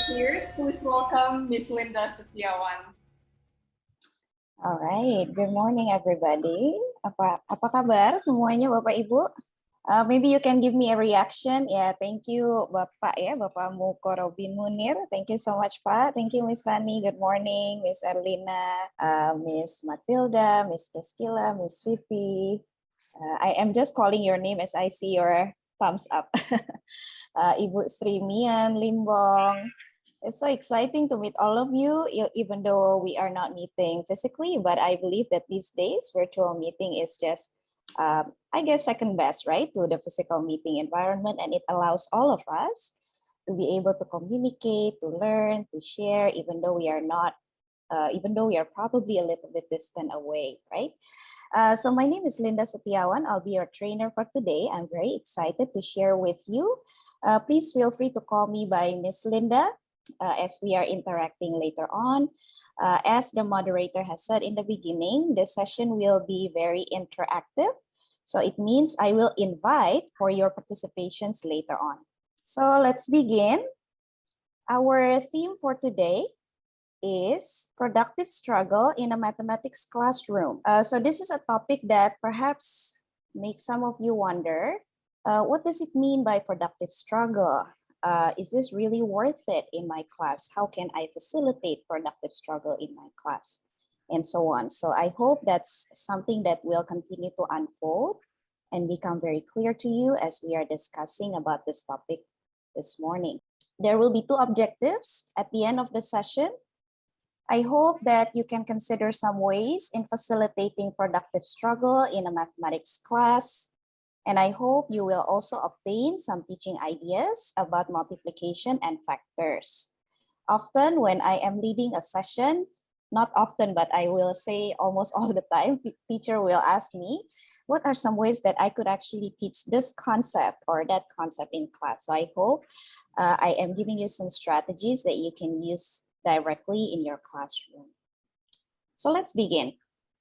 peers, please welcome Miss Linda Setiawan. All right, good morning everybody. Apa kabar semuanya Bapak Ibu? Maybe you can give me a reaction. Yeah, thank you Bapak ya, Bapak Muko Robin Munir. Thank you so much Pak. Thank you Miss Rani. Good morning, Miss Erlina, Miss Matilda, Miss Priscilla, Miss Vivi. I am just calling your name as I see your thumbs up. Ibu Sri Mian Limbong. It's so exciting to meet all of you, even though we are not meeting physically, but I believe that these days virtual meeting is just, I guess, second best, right, to the physical meeting environment, and it allows all of us to be able to communicate, to learn, to share, even though we are not, even though we are probably a little bit distant away, right? So my name is Linda Setiawan. I'll be your trainer for today. I'm very excited to share with you. Please feel free to call me by Miss Linda. As we are interacting later on. As the moderator has said in the beginning, this session will be very interactive. So it means I will invite for your participations later on. So let's begin. Our theme for today is productive struggle in a mathematics classroom. So this is a topic that perhaps makes some of you wonder, what does it mean by productive struggle? Is this really worth it in my class? How can I facilitate productive struggle in my class? And so on. So I hope that's something that will continue to unfold and become very clear to you as we are discussing about this topic this morning. There will be two objectives at the end of the session. I hope that you can consider some ways in facilitating productive struggle in a mathematics class. And I hope you will also obtain some teaching ideas about multiplication and factors. Often when I am leading a session, not often, but I will say almost all the time, teacher will ask me, what are some ways that I could actually teach this concept or that concept in class? So I hope I am giving you some strategies that you can use directly in your classroom. So let's begin.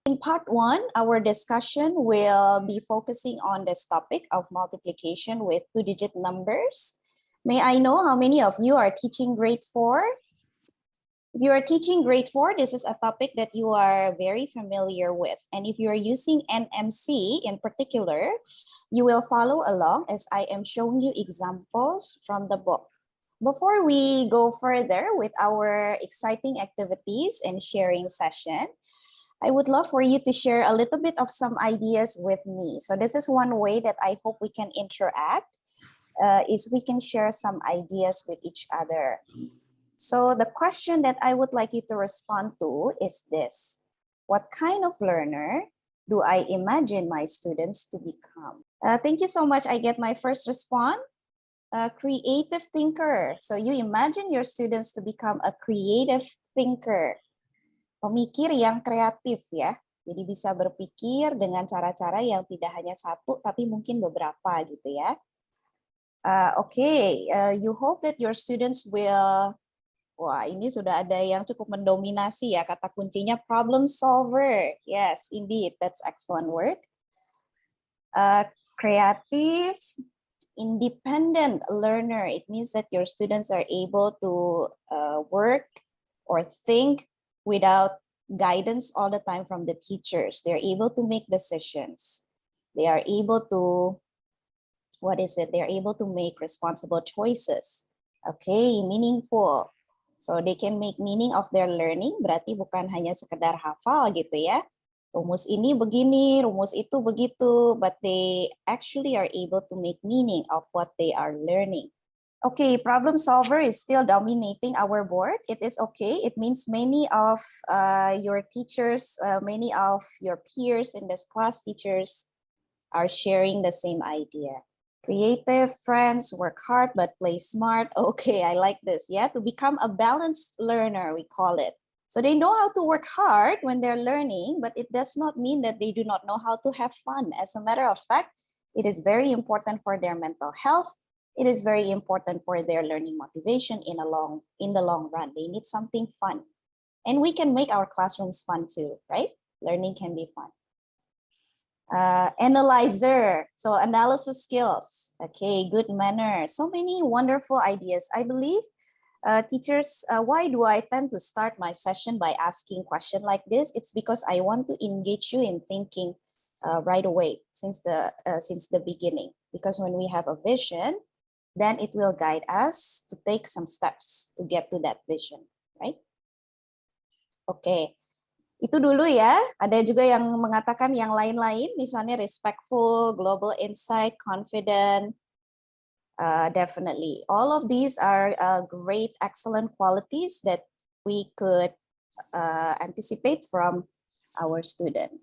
In part one, our discussion will be focusing on this topic of multiplication with two-digit numbers. May I know how many of you are teaching grade 4? If you are teaching grade 4, this is a topic that you are very familiar with. And if you are using NMC in particular, you will follow along as I am showing you examples from the book. Before we go further with our exciting activities and sharing session, I would love for you to share a little bit of some ideas with me. So this is one way that I hope we can interact, is we can share some ideas with each other. So the question that I would like you to respond to is this: what kind of learner do I imagine my students to become? Thank you so much. I get my first response. Creative thinker. So you imagine your students to become a creative thinker. Pemikir yang kreatif ya. Jadi bisa berpikir dengan cara-cara yang tidak hanya satu, tapi mungkin beberapa gitu ya. You hope that your students will, wah ini sudah ada yang cukup mendominasi ya, kata kuncinya problem solver. Yes, indeed, that's excellent word. Creative, independent learner. It means that your students are able to work or think without guidance all the time from the teachers. They're able to make decisions. They are able to, they're able to make responsible choices. Okay, meaningful. So they can make meaning of their learning, berarti bukan hanya sekedar hafal gitu ya. Rumus ini begini, rumus itu begitu, but they actually are able to make meaning of what they are learning. Okay, problem solver is still dominating our board. It is okay. It means many of your teachers, many of your peers in this class, teachers, are sharing the same idea. Creative, friends, work hard but play smart. Okay, I like this. Yeah, to become a balanced learner, we call it. So they know how to work hard when they're learning, but it does not mean that they do not know how to have fun. As a matter of fact, it is very important for their mental health. It is very important for their learning motivation in the long run. They need something fun. And we can make our classrooms fun too, right? Learning can be fun. Analyzer, so analysis skills. Okay, good manner. So many wonderful ideas. I believe Teachers, why do I tend to start my session by asking question like this? It's because I want to engage you in thinking right away since the beginning. Because when we have a vision, then it will guide us to take some steps to get to that vision, right? Oke, itu dulu ya. Ada juga yang mengatakan yang lain-lain, misalnya respectful, global insight, confident. Definitely. All of these are great, excellent qualities that we could anticipate from our student.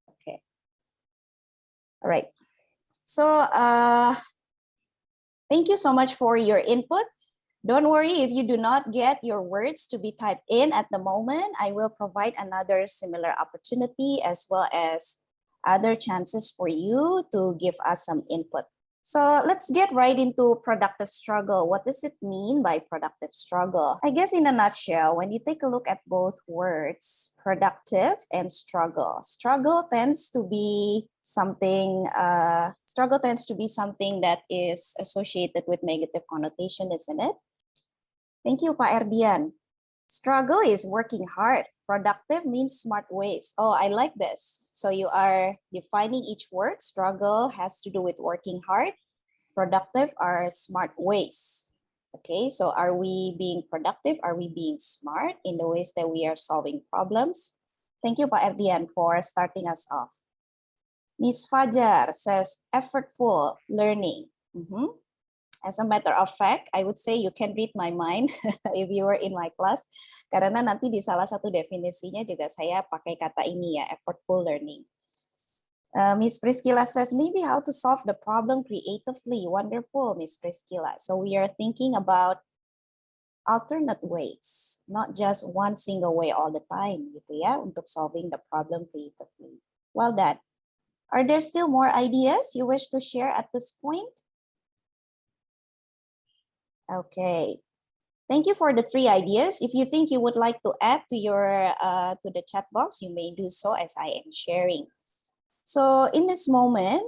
Okay. All right. So thank you so much for your input. Don't worry if you do not get your words to be typed in at the moment. I will provide another similar opportunity as well as other chances for you to give us some input. So let's get right into productive struggle. What does it mean by productive struggle? I guess in a nutshell, when you take a look at both words, productive and struggle tends to be something that is associated with negative connotation, isn't it? Thank you, Pak Erdian. Struggle is working hard. Productive means smart ways. Oh, I like this. So you are defining each word. Struggle has to do with working hard. Productive are smart ways. Okay, so are we being productive? Are we being smart in the ways that we are solving problems? Thank you, Pak Erdian, for starting us off. Miss Fajar says effortful learning. As a matter of fact, I would say you can read my mind if you were in my class. Karena nanti di salah satu definisinya juga saya pakai kata ini ya, effortful learning. Miss Priscilla says, maybe how to solve the problem creatively. Wonderful, Miss Priscilla. So we are thinking about alternate ways, not just one single way all the time, gitu ya, untuk solving the problem creatively. Well done. Are there still more ideas you wish to share at this point? Okay, thank you for the 3 ideas. If you think you would like to add to your to the chat box, you may do so as I am sharing. So in this moment,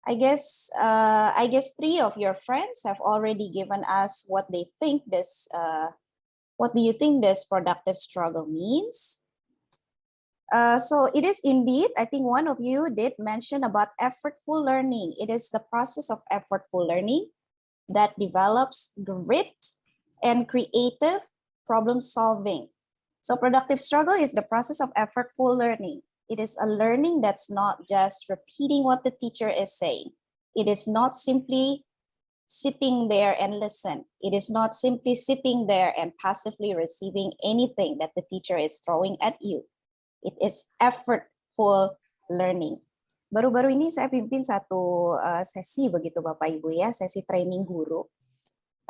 I guess 3 of your friends have already given us what they think this. What do you think this productive struggle means? So it is indeed, I think one of you did mention about effortful learning. It is the process of effortful learning that develops grit and creative problem solving. So productive struggle is the process of effortful learning. It is a learning that's not just repeating what the teacher is saying. It is not simply sitting there and listen. It is not simply sitting there and passively receiving anything that the teacher is throwing at you. It is effortful learning. Baru-baru ini saya pimpin satu sesi begitu Bapak Ibu ya, sesi training guru.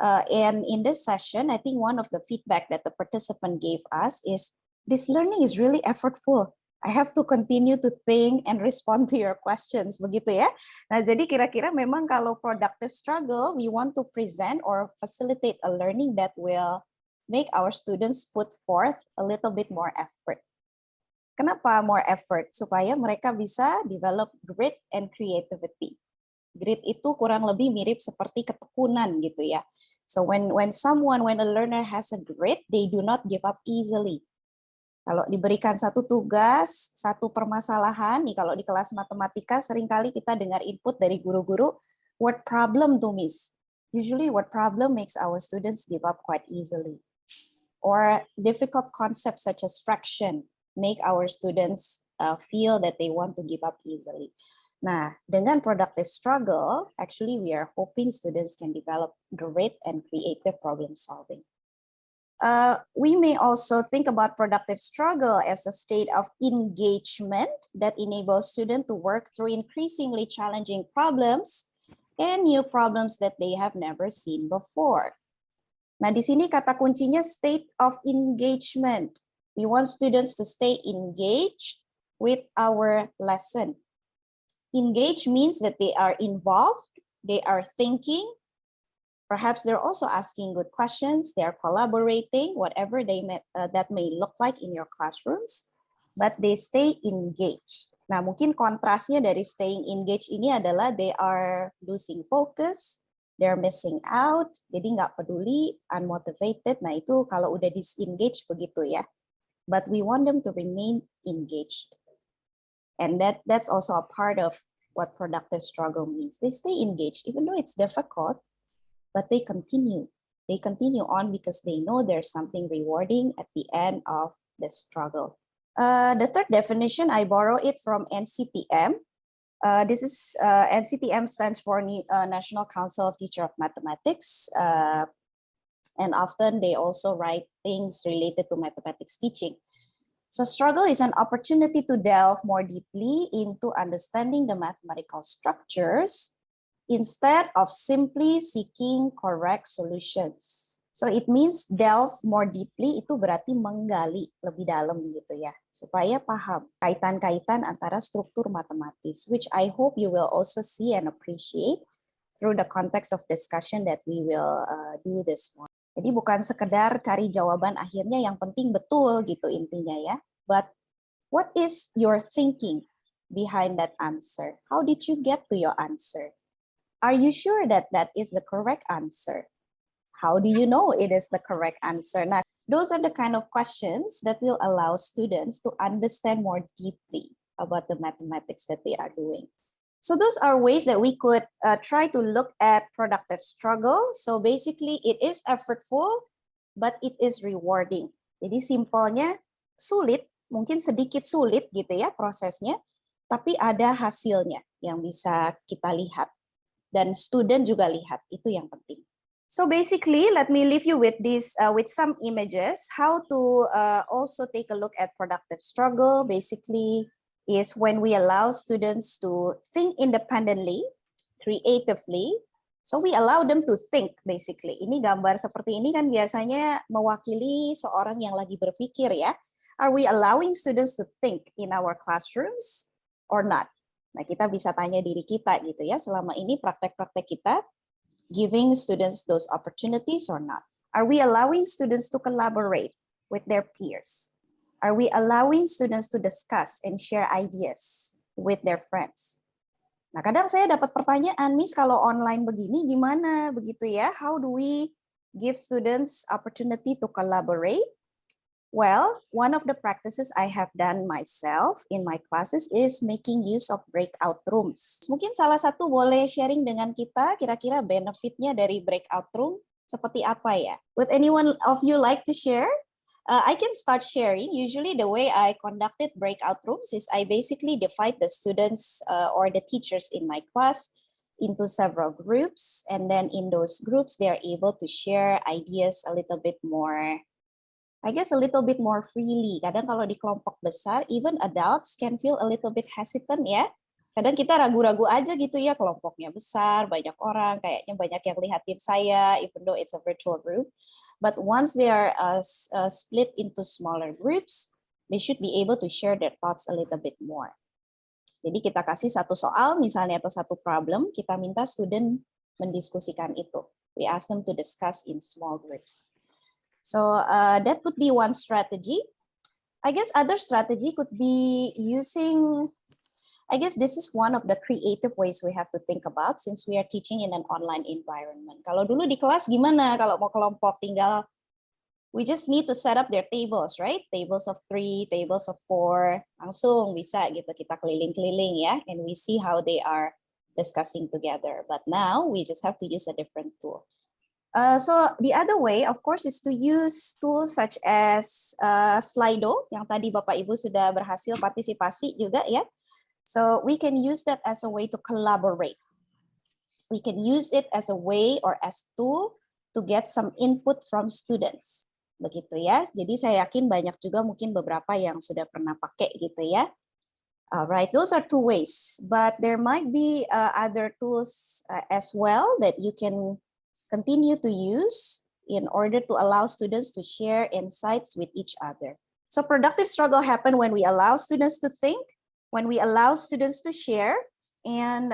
And in this session, I think one of the feedback that the participant gave us is, this learning is really effortful. I have to continue to think and respond to your questions, begitu ya. Nah, jadi kira-kira memang kalau productive struggle, we want to present or facilitate a learning that will make our students put forth a little bit more effort. Kenapa more effort? Supaya mereka bisa develop grit and creativity. Grit itu kurang lebih mirip seperti ketekunan gitu ya. So when a learner has a grit, they do not give up easily. Kalau diberikan satu tugas, satu permasalahan, nih kalau di kelas matematika seringkali kita dengar input dari guru-guru, what problem to miss? Usually what problem makes our students give up quite easily. Or difficult concepts such as fraction make our students feel that they want to give up easily. Nah, dengan productive struggle, actually we are hoping students can develop grit and creative problem solving. We may also think about productive struggle as a state of engagement that enables students to work through increasingly challenging problems and new problems that they have never seen before. Nah, di sini kata kuncinya state of engagement. We want students to stay engaged with our lesson. Engage means that they are involved, they are thinking, perhaps they're also asking good questions, they are collaborating, whatever that may look like in your classrooms, but they stay engaged. Nah, mungkin kontrasnya dari staying engaged ini adalah they are losing focus, they're missing out, jadi nggak peduli, unmotivated. Nah itu kalau udah disengage begitu ya. But we want them to remain engaged. And that's also a part of what productive struggle means. They stay engaged, even though it's difficult, but they continue. They continue on because they know there's something rewarding at the end of the struggle. The third definition, I borrow it from NCTM. This is NCTM stands for National Council of Teacher of Mathematics. And often they also write things related to mathematics teaching. So struggle is an opportunity to delve more deeply into understanding the mathematical structures instead of simply seeking correct solutions. So it means delve more deeply, itu berarti menggali lebih dalam gitu ya, supaya paham kaitan-kaitan antara struktur matematis, which I hope you will also see and appreciate through the context of discussion that we will do this morning. Jadi bukan sekedar cari jawaban akhirnya, yang penting betul gitu intinya ya. But what is your thinking behind that answer? How did you get to your answer? Are you sure that that is the correct answer? How do you know it is the correct answer? Now, those are the kind of questions that will allow students to understand more deeply about the mathematics that they are doing. So those are ways that we could try to look at productive struggle. So basically it is effortful, but it is rewarding. Jadi simpelnya sulit, mungkin sedikit sulit gitu ya prosesnya, tapi ada hasilnya yang bisa kita lihat. Dan student juga lihat, itu yang penting. So basically, let me leave you with this, with some images, how to also take a look at productive struggle. Basically, is when we allow students to think independently, creatively. So we allow them to think, basically. Ini gambar seperti ini kan biasanya mewakili seorang yang lagi berpikir ya. Are we allowing students to think in our classrooms or not? Nah, kita bisa tanya diri kita gitu ya, selama ini praktek-praktek kita giving students those opportunities or not? Are we allowing students to collaborate with their peers? Are we allowing students to discuss and share ideas with their friends? Nah, kadang saya dapat pertanyaan, Miss, kalau online begini gimana begitu ya? How do we give students opportunity to collaborate? Well, one of the practices I have done myself in my classes is making use of breakout rooms. Mungkin salah satu boleh sharing dengan kita, kira-kira benefitnya dari breakout room seperti apa ya? Would anyone of you like to share? I can start sharing. Usually the way I conducted breakout rooms is I basically divide the students or the teachers in my class into several groups. And then in those groups, they are able to share ideas a little bit more, I guess a little bit more freely. Kadang kalau di kelompok besar, even adults can feel a little bit hesitant ya. Kadang kita ragu-ragu aja gitu ya, kelompoknya besar, banyak orang, kayaknya banyak yang lihatin saya, even though it's a virtual group. But once they are split into smaller groups, they should be able to share their thoughts a little bit more. Jadi kita kasih satu soal misalnya atau satu problem, kita minta student mendiskusikan itu. We ask them to discuss in small groups. So that could be one strategy. I guess other strategy could be using, I guess this is one of the creative ways we have to think about since we are teaching in an online environment. Kalau dulu di kelas gimana? Kalau mau kelompok tinggal, we just need to set up their tables, right? Tables of 3, tables of 4, langsung bisa gitu kita keliling-keliling ya, and we see how they are discussing together. But now we just have to use a different tool. So the other way, of course, is to use tools such as Slido, yang tadi Bapak Ibu sudah berhasil partisipasi juga ya. So we can use that as a way to collaborate. We can use it as a way or as tool to get some input from students. Begitu ya. Jadi saya yakin banyak juga mungkin beberapa yang sudah pernah pakai gitu ya. Alright, those are two ways. But there might be other tools as well that you can continue to use in order to allow students to share insights with each other. So productive struggle happen when we allow students to think, when we allow students to share, and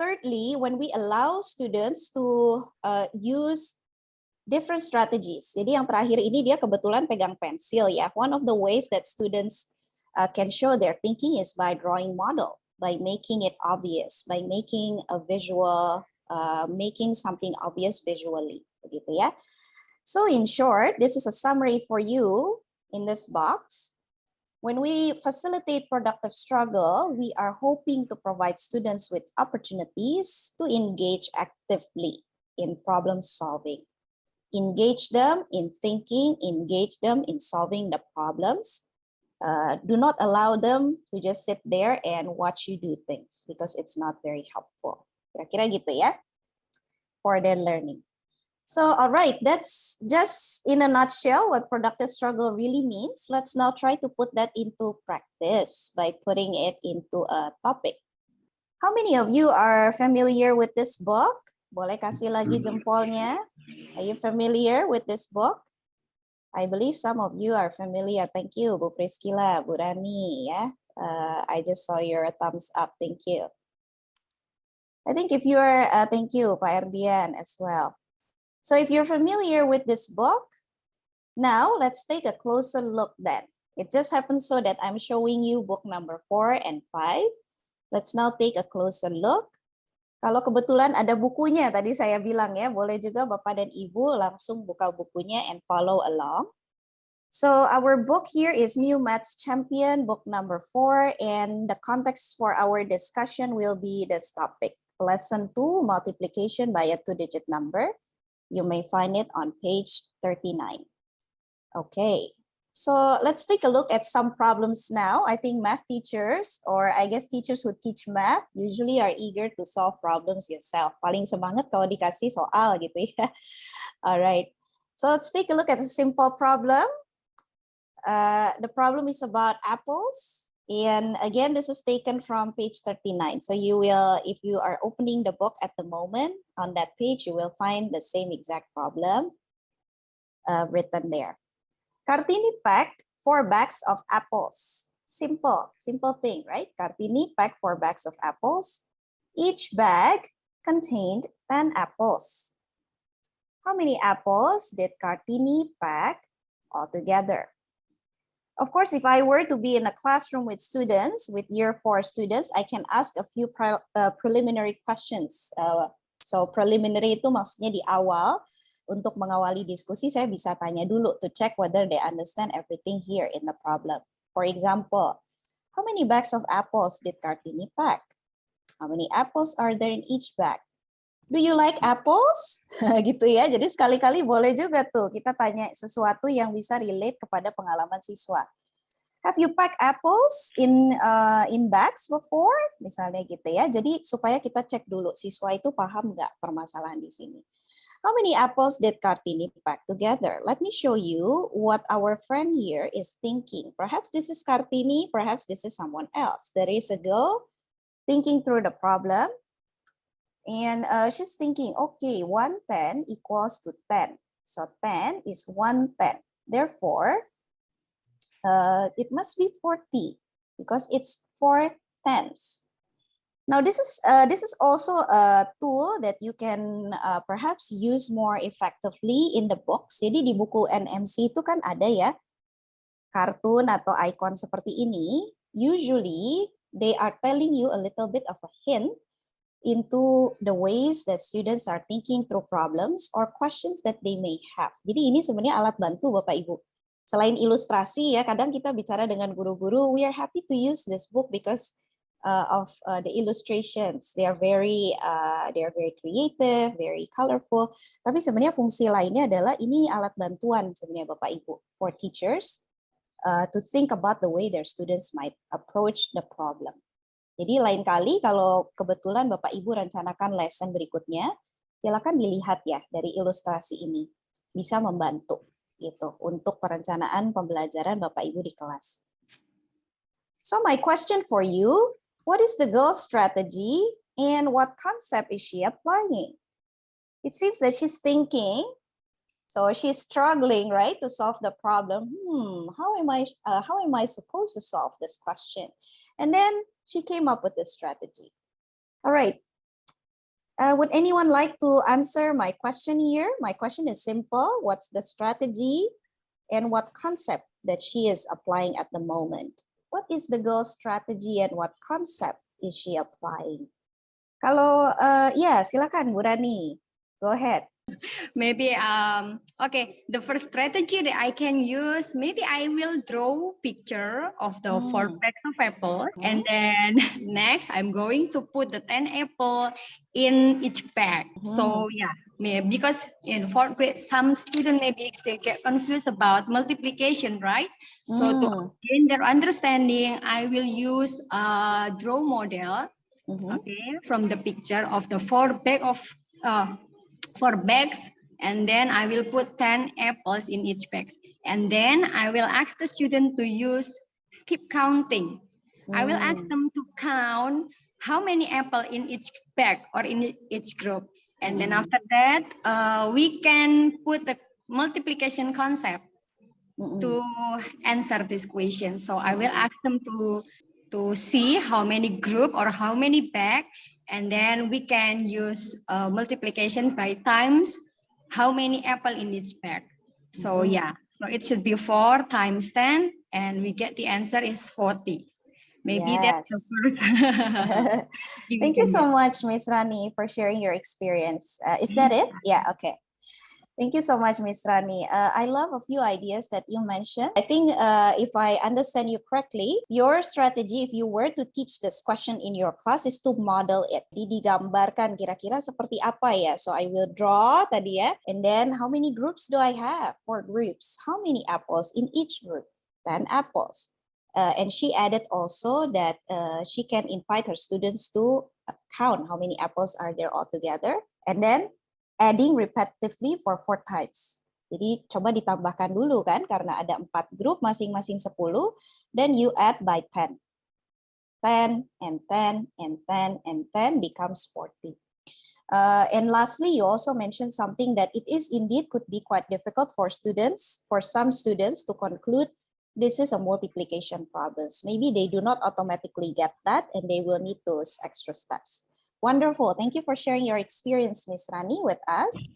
thirdly, when we allow students to use different strategies. Jadi yang terakhir ini dia kebetulan pegang pensil ya. One of the ways that students can show their thinking is by drawing model, by making it obvious, by making a visual making something obvious visually, begitu ya. So in short, this is a summary for you in this box. When we facilitate productive struggle, we are hoping to provide students with opportunities to engage actively in problem solving. Engage them in thinking, engage them in solving the problems. Do not allow them to just sit there and watch you do things because it's not very helpful. Kira-kira gitu ya, for their learning. So, all right, that's just in a nutshell what productive struggle really means. Let's now try to put that into practice by putting it into a topic. How many of you are familiar with this book? Boleh kasih lagi jempolnya. Are you familiar with this book? I believe some of you are familiar. Thank you, Bu Priscilla, Bu Rani. Yeah, I just saw your thumbs up. Thank you. I think if you're, thank you, Pak Erdian as well. So if you're familiar with this book, now let's take a closer look then. It just happens so that I'm showing you book number 4 and 5. Let's now take a closer look. Kalau kebetulan ada bukunya, tadi saya bilang ya, boleh juga Bapak dan Ibu langsung buka bukunya and follow along. So our book here is New Maths Champion, book number 4, and the context for our discussion will be this topic, Lesson 2, multiplication by a 2-digit number. You may find it on page 39. Okay, so let's take a look at some problems now. I think math teachers, or I guess teachers who teach math, usually are eager to solve problems yourself. Paling semangat kalau dikasih soal gitu ya. All right, so let's take a look at a simple problem. The problem is about apples. And again, this is taken from page 39. So you will, if you are opening the book at the moment, on that page, you will find the same exact problem written there. Kartini packed 4 bags of apples. Simple thing, right? Kartini packed 4 bags of apples. Each bag contained 10 apples. How many apples did Kartini pack altogether? Of course, if I were to be in a classroom with students, with year 4 students, I can ask a few preliminary questions. So preliminary itu maksudnya di awal, untuk mengawali diskusi saya bisa tanya dulu to check whether they understand everything here in the problem. For example, how many bags of apples did Kartini pack? How many apples are there in each bag? Do you like apples? Gitu ya. Jadi sekali-kali boleh juga tuh kita tanya sesuatu yang bisa relate kepada pengalaman siswa. Have you packed apples in bags before? Misalnya gitu ya. Jadi supaya kita cek dulu siswa itu paham nggak permasalahan di sini. How many apples did Kartini pack together? Let me show you what our friend here is thinking. Perhaps this is Kartini, perhaps this is someone else. There is a girl thinking through the problem. And she's thinking, okay, 110 equals to 10. So 10 is 110. Therefore, it must be 40 because it's 4 tens. Now, this is also a tool that you can perhaps use more effectively in the box. Jadi di buku NMC itu kan ada ya kartun atau icon seperti ini. Usually, they are telling you a little bit of a hint into the ways that students are thinking through problems or questions that they may have. Jadi ini sebenarnya alat bantu Bapak Ibu. Selain ilustrasi ya, kadang kita bicara dengan guru-guru, we are happy to use this book because of the illustrations. They are very creative, very colorful. Tapi sebenarnya fungsi lainnya adalah ini alat bantuan sebenarnya Bapak Ibu for teachers to think about the way their students might approach the problem. Jadi lain kali kalau kebetulan Bapak Ibu rencanakan lesson berikutnya, silakan dilihat ya dari ilustrasi ini. Bisa membantu gitu untuk perencanaan pembelajaran Bapak Ibu di kelas. So my question for you, what is the girl's strategy and what concept is she applying? It seems that she's thinking, so she's struggling, right, to solve the problem. How am I supposed to solve this question? And then she came up with this strategy. All right. Would anyone like to answer my question here? My question is simple. What's the strategy and what concept that she is applying at the moment? What is the girl's strategy and what concept is she applying? Kalau ya silakan Bu Rani, go ahead. Maybe okay, the first strategy that I can use, maybe I will draw picture of the 4 packs of apples, and then next I'm going to put the 10 apple in each pack. So yeah, maybe because in 4th grade some students maybe they get confused about multiplication, right? So to gain their understanding, I will use a draw model, okay, from the picture of the 4 bag of 4 bags, and then I will put 10 apples in each bag. And then I will ask the student to use skip counting. I will ask them to count how many apple in each bag or in each group. And then after that, we can put the multiplication concept to answer this question. So I will ask them to see how many group or how many bag, and then we can use multiplications by times how many apple in each bag. So yeah, so it should be 4 times 10, and we get the answer is 40. Maybe that's the first. Thank you so much, Miss Rani, for sharing your experience. Is that it? Yeah, okay. Thank you so much, Miss Rani. I love a few ideas that you mentioned. I think if I understand you correctly, your strategy, if you were to teach this question in your class, is to model it. Digambarkan kira-kira seperti apa ya. So I will draw tadi ya. And then how many groups do I have? 4 groups. How many apples in each group? 10 apples. And she added also that she can invite her students to count how many apples are there altogether. And then adding repetitively for 4 times. Jadi coba ditambahkan dulu kan, karena ada 4 grup masing-masing 10, then you add by 10. 10 and 10 and 10 and 10 becomes 40. And lastly, you also mentioned something that it is indeed could be quite difficult for students, for some students to conclude this is a multiplication problem. Maybe they do not automatically get that and they will need those extra steps. Wonderful. Thank you for sharing your experience, Ms. Rani, with us.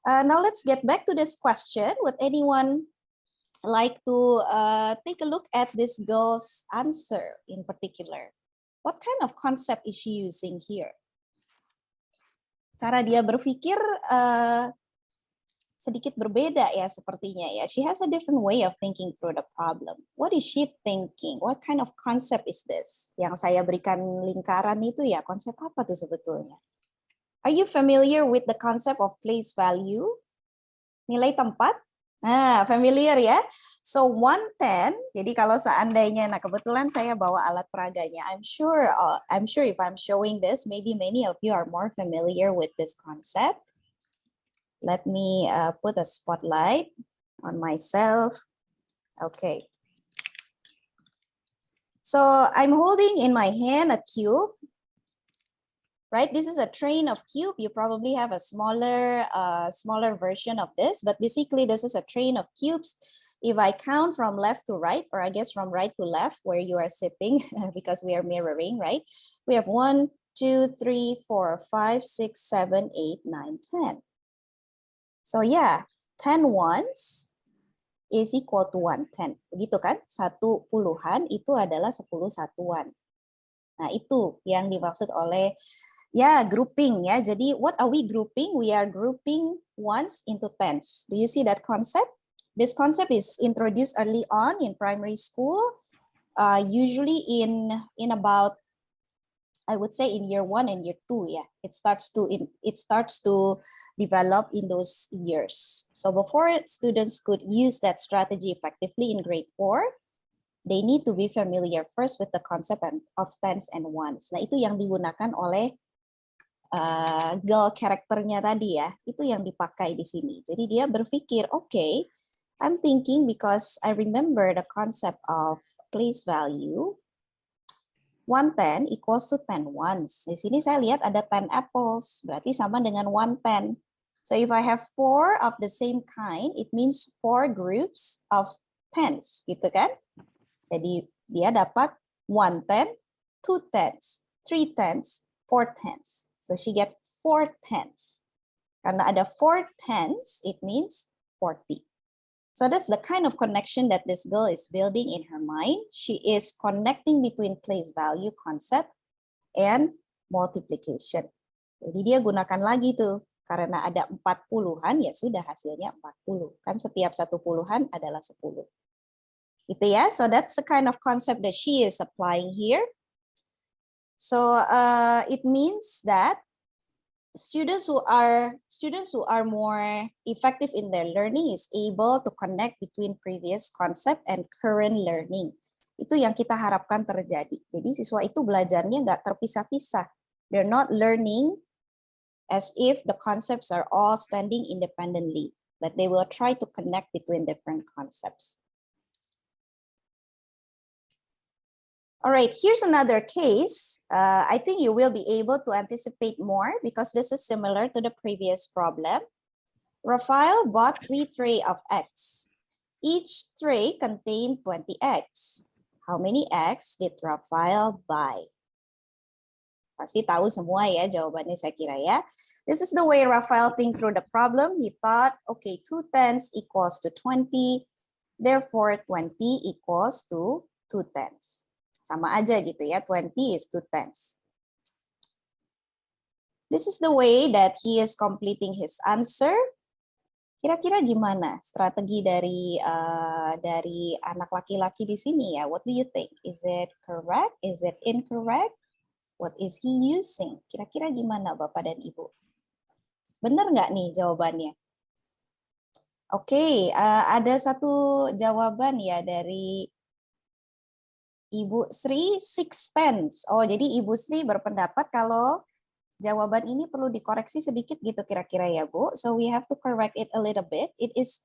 Now let's get back to this question. Would anyone like to take a look at this girl's answer in particular? What kind of concept is she using here? Cara dia berpikir sedikit berbeda ya sepertinya ya. She has a different way of thinking through the problem. What is she thinking? What kind of concept is this? Yang saya berikan lingkaran itu ya, konsep apa tuh sebetulnya? Are you familiar with the concept of place value? Nilai tempat? Nah, familiar ya. So 110, jadi kalau seandainya, nah kebetulan saya bawa alat peraganya. I'm sure if I'm showing this, maybe many of you are more familiar with this concept. Let me put a spotlight on myself. Okay. So I'm holding in my hand a cube, right? This is a train of cube. You probably have a smaller version of this, but basically this is a train of cubes. If I count from left to right, or I guess from right to left where you are sitting, because we are mirroring, right? We have 1, 2, 3, 4, 5, 6, 7, 8, 9, 10. So yeah, 10 ones is equal to 110. Begitu kan? 1 puluhan itu adalah 10 satuan. Nah, itu yang dimaksud oleh ya grouping ya. Jadi what are we grouping? We are grouping ones into tens. Do you see that concept? This concept is introduced early on in primary school, usually in about, I would say, in year 1 and year 2, yeah, it starts to develop in those years. So before students could use that strategy effectively in grade 4, they need to be familiar first with the concept of tens and ones. Nah, itu yang digunakan oleh girl karakternya tadi ya, itu yang dipakai di sini. Jadi dia berpikir, okay, I'm thinking because I remember the concept of place value. 110 equals to 10 ones. Di sini saya lihat ada 10 apples, berarti sama dengan 110. So if I have 4 of the same kind, it means 4 groups of tens, gitu kan? Jadi dia dapat 110, 2 tens, 3 tens, 4 tens. So she get 4 tens. Karena ada 4 tens, it means 40. So that's the kind of connection that this girl is building in her mind. She is connecting between place value concept and multiplication. Jadi dia gunakan lagi tuh, karena ada 40-an ya sudah hasilnya 40. Kan setiap satu puluhan adalah 10. Gitu ya. So that's the kind of concept that she is applying here. So it means that students who are more effective in their learning is able to connect between previous concept and current learning. Itu yang kita harapkan terjadi. Jadi siswa itu belajarnya nggak terpisah-pisah. They're not learning as if the concepts are all standing independently, but they will try to connect between different concepts. All right, here's another case. I think you will be able to anticipate more because this is similar to the previous problem. Rafael bought 3 trays of eggs. Each tray contained 20 eggs. How many eggs did Rafael buy? Pasti tahu semua ya jawabannya saya kira ya. This is the way Rafael think through the problem. He thought, okay, 2 tenths equals to 20. Therefore, 20 equals to 2 tenths. Sama aja gitu ya, 20 is 2 tenths. This is the way that he is completing his answer. Kira-kira gimana strategi dari anak laki-laki di sini ya? What do you think? Is it correct? Is it incorrect? What is he using? Kira-kira gimana Bapak dan Ibu? Benar nggak nih jawabannya? Oke, ada satu jawaban ya dari Ibu Sri 6 tenths. Oh, jadi Ibu Sri berpendapat kalau jawaban ini perlu dikoreksi sedikit gitu kira-kira ya, Bu. So we have to correct it a little bit. It is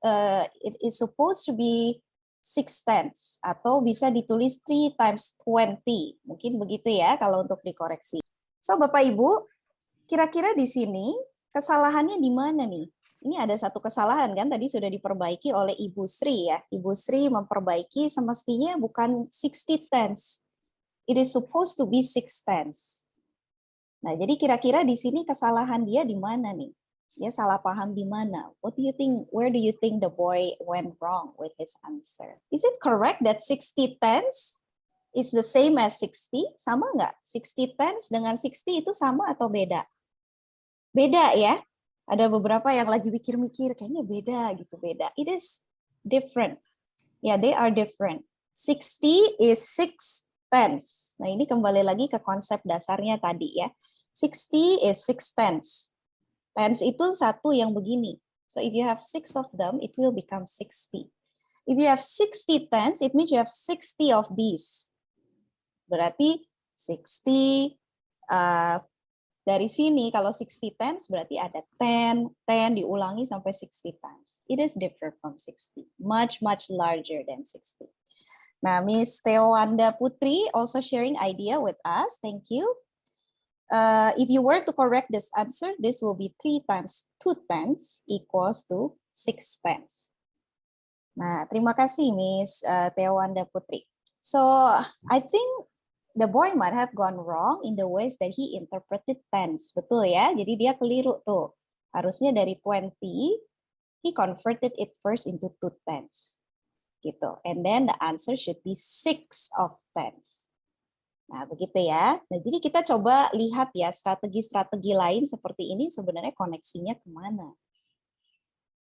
supposed to be 6 tenths atau bisa ditulis 3 times 20. Mungkin begitu ya kalau untuk dikoreksi. So Bapak Ibu, kira-kira di sini kesalahannya di mana nih? Ini ada satu kesalahan kan tadi sudah diperbaiki oleh Ibu Sri ya. Ibu Sri memperbaiki semestinya bukan 60 tenths. It is supposed to be 6 tenths. Nah, jadi kira-kira di sini kesalahan dia di mana nih? Dia salah paham di mana? What do you think? Where do you think the boy went wrong with his answer? Is it correct that 60 tenths is the same as 60? Sama nggak? 60 tenths dengan 60 itu sama atau beda? Beda ya? Ada beberapa yang lagi mikir-mikir, kayaknya beda gitu, beda. It is different. Yeah, they are different. 60 is 6 tenths. Nah, ini kembali lagi ke konsep dasarnya tadi ya. 60 is 6 tenths. Tenths itu satu yang begini. So if you have 6 of them, it will become 60. If you have 60 tenths, it means you have 60 of these. Berarti 60 dari sini kalau 60 tenths berarti ada 10 diulangi sampai 60 times. It is different from 60. Much larger than 60. Nah, Miss Teowanda Putri also sharing idea with us. Thank you. If you were to correct this answer, this will be 3 times 2 tenths equals to 6 tenths. Nah, terima kasih Miss Teowanda Putri. So, I think the boy might have gone wrong in the ways that he interpreted tenths. Betul ya, jadi dia keliru tuh. Harusnya dari 20, he converted it first into 2 tenths. Gitu. And then the answer should be 6 of tenths. Nah, begitu ya. Nah, jadi kita coba lihat ya strategi-strategi lain seperti ini sebenarnya koneksinya kemana.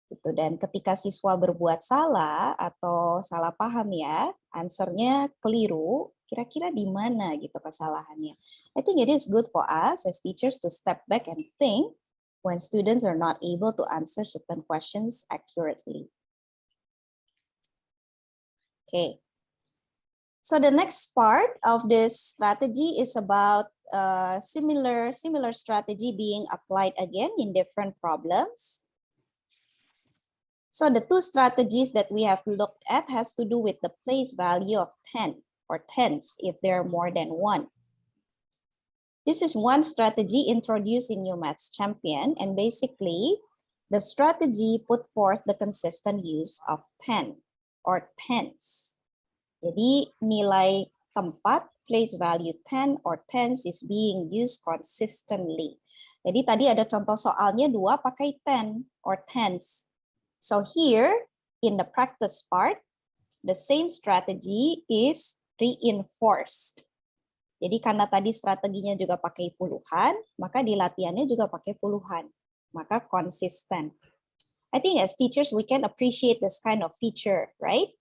Gitu. Dan ketika siswa berbuat salah atau salah paham ya, answernya keliru, kira-kira di mana gitu kesalahannya. I think it is good for us as teachers to step back and think when students are not able to answer certain questions accurately. Okay. So the next part of this strategy is about similar strategy being applied again in different problems. So the 2 strategies that we have looked at has to do with the place value of 10 or tenths if there are more than 1. This is one strategy introduced in New Maths Champion, and basically the strategy put forth the consistent use of 10 or tenths. Jadi nilai tempat, place value 10 or tenths is being used consistently. Jadi tadi ada contoh soalnya 2 pakai 10 or tenths. So here, in the practice part, the same strategy is reinforced. Jadi karena tadi strateginya juga pakai puluhan, maka di latihannya juga pakai puluhan. Maka konsisten. I think as teachers, we can appreciate this kind of feature, right?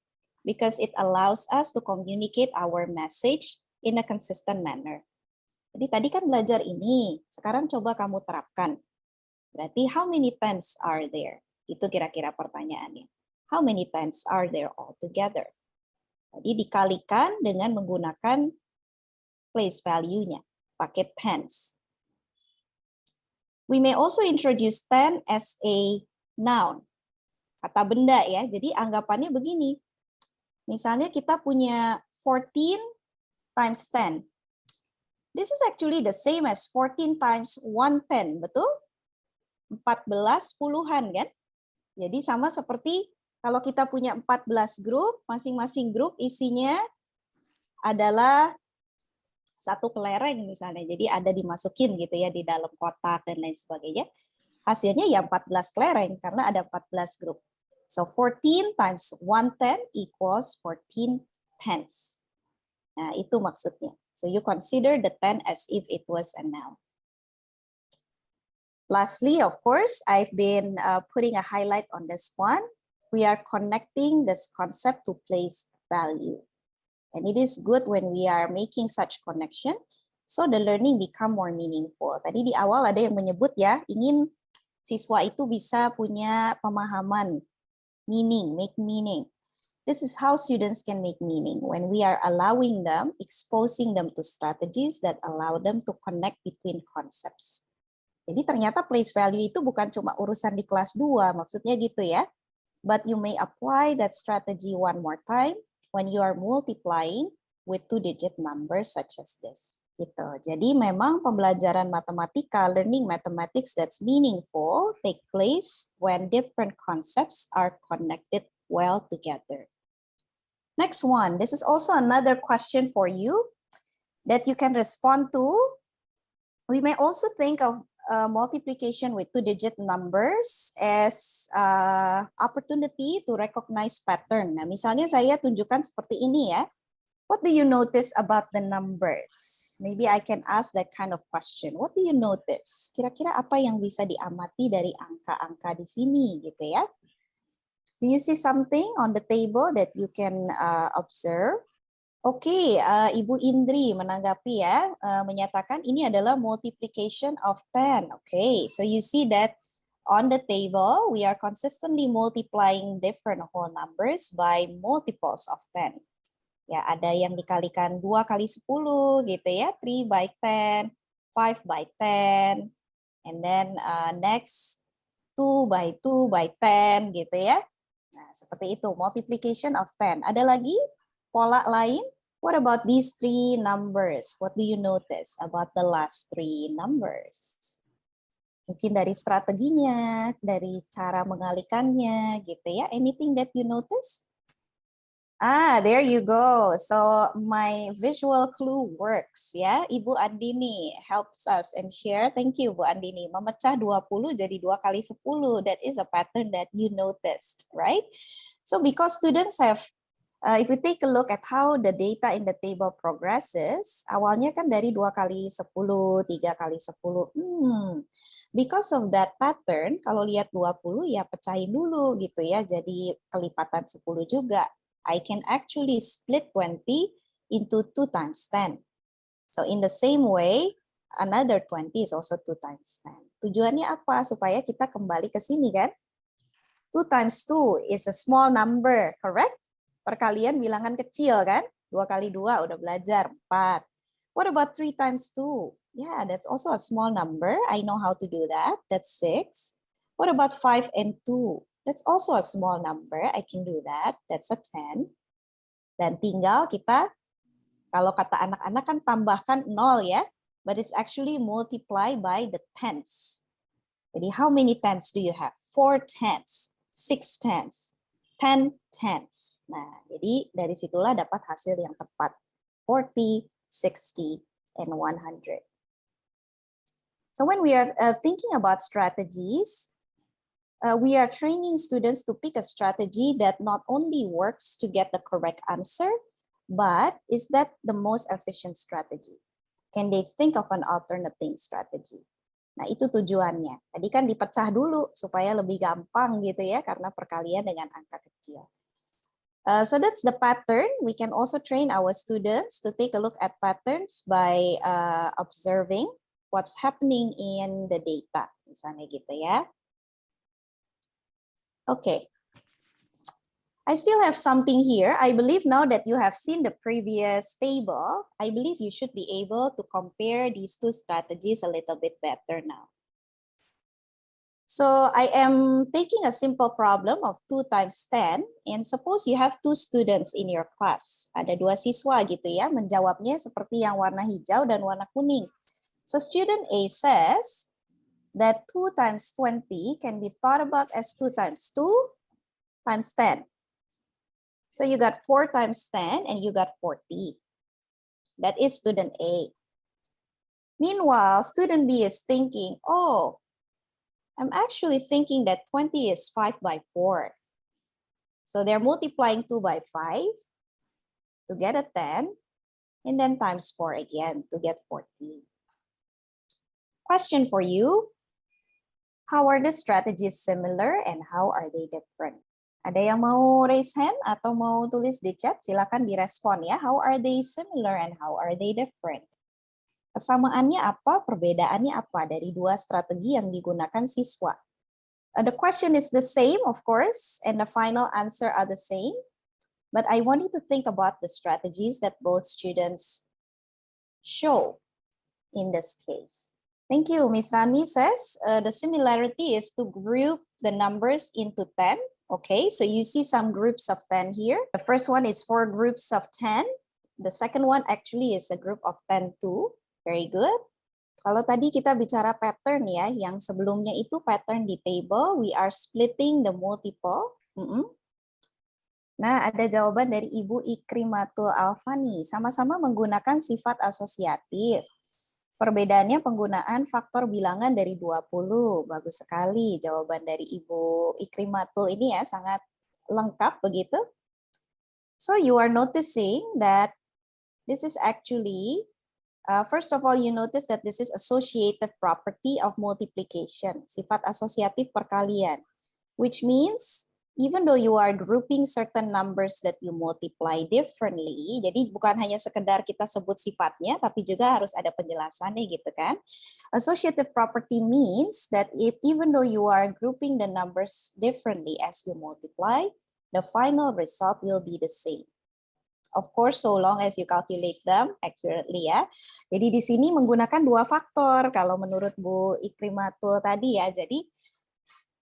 Because it allows us to communicate our message in a consistent manner. Jadi tadi kan belajar ini, sekarang coba kamu terapkan. Berarti how many tense are there? Itu kira-kira pertanyaannya. How many tense are there altogether? Jadi dikalikan dengan menggunakan place value-nya, pakai tense. We may also introduce ten as a noun, kata benda ya. Jadi anggapannya begini. Misalnya kita punya 14 times 10. This is actually the same as 14 times 110, betul? 14 puluhan kan? Jadi sama seperti kalau kita punya 14 grup, masing-masing grup isinya adalah satu kelereng misalnya. Jadi ada dimasukin gitu ya di dalam kotak dan lain sebagainya. Hasilnya ya 14 kelereng karena ada 14 grup. So 14 times 110 equals 14 tenths. Nah, itu maksudnya. So you consider the 10 as if it was a noun. Lastly, of course, I've been putting a highlight on this one. We are connecting this concept to place value. And it is good when we are making such connection, so the learning become more meaningful. Tadi di awal ada yang menyebut ya, ingin siswa itu bisa punya pemahaman, meaning, make meaning. This is how students can make meaning, when we are allowing them, exposing them to strategies that allow them to connect between concepts. Jadi ternyata place value itu bukan cuma urusan di kelas 2, maksudnya gitu ya. But you may apply that strategy one more time when you are multiplying with two-digit numbers such as this. Gitu. Jadi memang pembelajaran matematika, learning mathematics that's meaningful take place when different concepts are connected well together. Next one, this is also another question for you that you can respond to. We may also think of multiplication with two-digit numbers as opportunity to recognize pattern. Nah, misalnya saya tunjukkan seperti ini ya. What do you notice about the numbers? Maybe I can ask that kind of question. What do you notice? Kira-kira apa yang bisa diamati dari angka-angka di sini gitu ya? Do you see something on the table that you can observe? Oke, Ibu Indri menanggapi ya, menyatakan ini adalah multiplication of 10. Oke, so you see that on the table, we are consistently multiplying different whole numbers by multiples of 10. Ya, ada yang dikalikan 2 kali 10 gitu ya, 3 by 10, 5 by 10, and then next 2 by 2 by 10 gitu ya. Nah, seperti itu, multiplication of 10. Ada lagi pola lain? What about these three numbers? What do you notice about the last three numbers? Mungkin dari strateginya, dari cara mengalikannya gitu ya. Anything that you notice? Ah, there you go. So my visual clue works ya. Ibu Andini helps us and share. Thank you Bu Andini. Memecah 20 jadi 2 kali 10. That is a pattern that you noticed, right? So because students have if we take a look at how the data in the table progresses, awalnya kan dari 2 kali 10, 3 kali 10. Because of that pattern, kalau lihat 20 ya pecahin dulu gitu ya. Jadi kelipatan 10 juga. I can actually split 20 into 2 times 10. So in the same way, another 20 is also 2 times 10. Tujuannya apa? Supaya kita kembali ke sini kan? 2 times 2 is a small number, correct? Perkalian bilangan kecil kan? 2 kali 2 udah belajar, 4. What about 3 times 2? Yeah, that's also a small number. I know how to do that. That's 6. What about 5 and 2? That's also a small number. I can do that. That's a 10. Dan tinggal kita, kalau kata anak-anak kan tambahkan 0 ya. But it's actually multiply by the tenths. Jadi how many tenths do you have? 4 tenths, 6 tenths, 10 tenths. Nah, jadi dari situlah dapat hasil yang tepat. 40, 60, and 100. So when we are thinking about strategies, we are training students to pick a strategy that not only works to get the correct answer, but is that the most efficient strategy. can they think of an alternating strategy? Nah, itu tujuannya. Tadi kan dipecah dulu supaya lebih gampang gitu ya, karena perkalian dengan angka kecil. So that's the pattern. We can also train our students to take a look at patterns by observing what's happening in the data. Misalnya gitu ya. Okay. I still have something here. I believe now that you have seen the previous table, I believe you should be able to compare these two strategies a little bit better now. So I am taking a simple problem of 2 times 10, and suppose you have 2 students in your class. Ada 2 siswa gitu ya, menjawabnya seperti yang warna hijau dan warna kuning. So student A says that 2 times 20 can be thought about as 2 times 2 times 10. So you got 4 times 10 and you got 40. That is student A. Meanwhile, student B is thinking, oh, I'm actually thinking that 20 is 5 by 4. So they're multiplying 2 by 5 to get a 10, and then times 4 again to get 40. Question for you, how are the strategies similar and how are they different? Ada yang mau raise hand atau mau tulis di chat? Silakan direspon ya. How are they similar and how are they different? Kesamaannya apa, perbedaannya apa dari 2 strategi yang digunakan siswa? The question is the same, of course, and the final answer are the same. But I want you to think about the strategies that both students show in this case. Thank you. Miss Rani says the similarity is to group the numbers into 10. Okay, so you see some groups of 10 here. The first one is 4 groups of 10. The second one actually is a group of 10 too. Very good. Kalau tadi kita bicara pattern ya, yang sebelumnya itu pattern di table, we are splitting the multiple. Nah, ada jawaban dari Ibu Ikrimatul Alfani. Sama-sama menggunakan sifat asosiatif. Perbedaannya penggunaan faktor bilangan dari 20. Bagus sekali jawaban dari Ibu Ikrimatul ini ya, sangat lengkap begitu. So you are noticing that this is actually, first of all, you notice that this is associative property of multiplication, sifat asosiatif perkalian, which means even though you are grouping certain numbers that you multiply differently, jadi bukan hanya sekedar kita sebut sifatnya, tapi juga harus ada penjelasannya gitu kan. Associative property means that even though you are grouping the numbers differently as you multiply, the final result will be the same. Of course, so long as you calculate them accurately ya. Jadi di sini menggunakan 2 faktor, kalau menurut Bu Ikrimatul tadi ya, jadi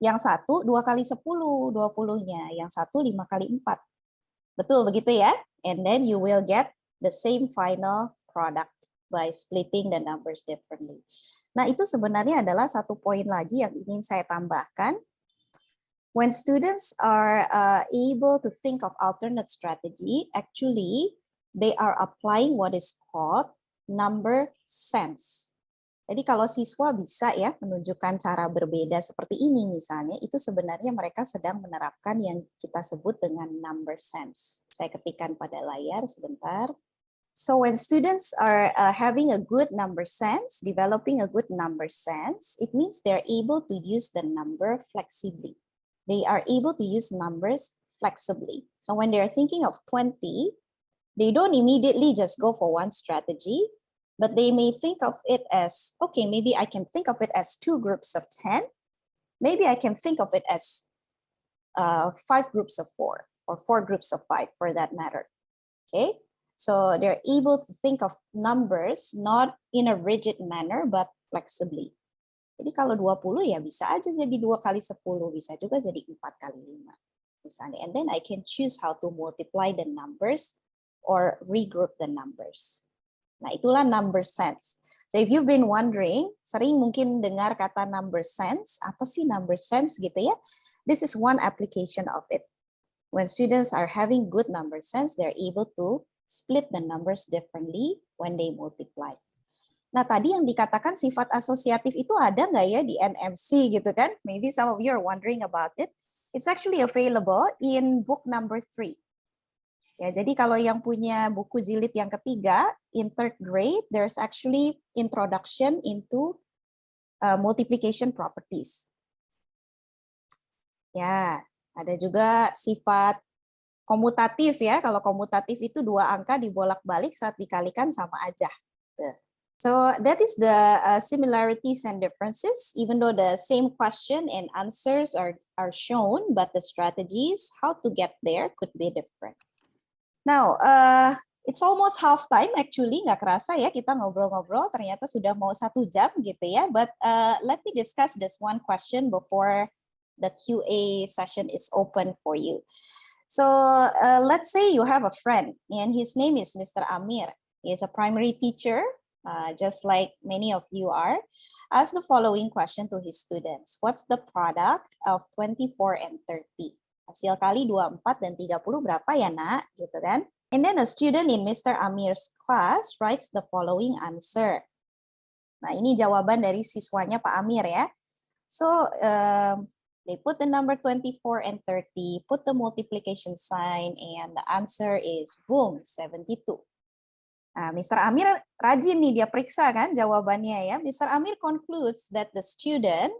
yang satu 2 kali 10, 20-nya. Yang satu 5 kali 4. Betul begitu ya? And then you will get the same final product by splitting the numbers differently. Nah, itu sebenarnya adalah satu poin lagi yang ingin saya tambahkan. When students are able to think of alternate strategy, actually they are applying what is called number sense. Jadi kalau siswa bisa ya menunjukkan cara berbeda seperti ini misalnya, itu sebenarnya mereka sedang menerapkan yang kita sebut dengan number sense. Saya ketikkan pada layar sebentar. So when students are having a good number sense, developing a good number sense, it means they're able to use the number flexibly. They are able to use numbers flexibly. So when they're thinking of 20, they don't immediately just go for one strategy, but they may think of it as, okay, maybe I can think of it as 2 groups of 10. Maybe I can think of it as 5 groups of 4 or 4 groups of 5 for that matter. Okay, so they're able to think of numbers not in a rigid manner, but flexibly. Jadi kalau 20 ya bisa aja jadi 2 kali 10, bisa juga jadi 4 kali 5. Misalnya, and then I can choose how to multiply the numbers or regroup the numbers. Nah, itulah number sense. So if you've been wondering, sering mungkin dengar kata number sense, apa sih number sense gitu ya? This is one application of it. When students are having good number sense, they're able to split the numbers differently when they multiply. Nah, tadi yang dikatakan sifat asosiatif itu ada nggak ya di NMC gitu kan? Maybe some of you are wondering about it. It's actually available in book number 3. Ya, jadi kalau yang punya buku jilid yang ketiga, in third grade, there's actually introduction into multiplication properties. Ya, ada juga sifat komutatif ya. Kalau komutatif itu dua angka dibolak-balik saat dikalikan sama aja. So that is the similarities and differences, even though the same question and answers are shown, but the strategies, how to get there could be different. Now, it's almost half time actually, nggak kerasa ya kita ngobrol-ngobrol, ternyata sudah mau 1 jam gitu ya. But let me discuss this one question before the QA session is open for you. So let's say you have a friend and his name is Mr. Amir. He is a primary teacher, just like many of you are. Ask the following question to his students. What's the product of 24 and 30? Hasil kali 24 dan 30 berapa ya nak? Gitu kan. And then a student in Mr. Amir's class writes the following answer. Nah ini jawaban dari siswanya Pak Amir ya. So they put the number 24 and 30, put the multiplication sign, and the answer is boom, 72. Nah, Mr. Amir rajin nih, dia periksa kan jawabannya ya. Mr. Amir concludes that the student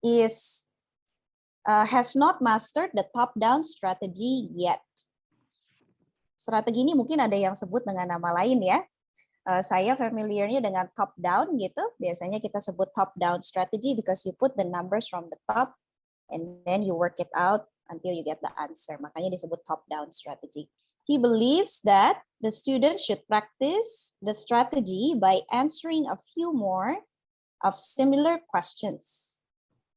is has not mastered the top-down strategy yet. Strategi ini mungkin ada yang sebut dengan nama lain ya. Saya familiarnya dengan top-down gitu. Biasanya kita sebut top-down strategy because you put the numbers from the top and then you work it out until you get the answer. Makanya disebut top-down strategy. He believes that the student should practice the strategy by answering a few more of similar questions.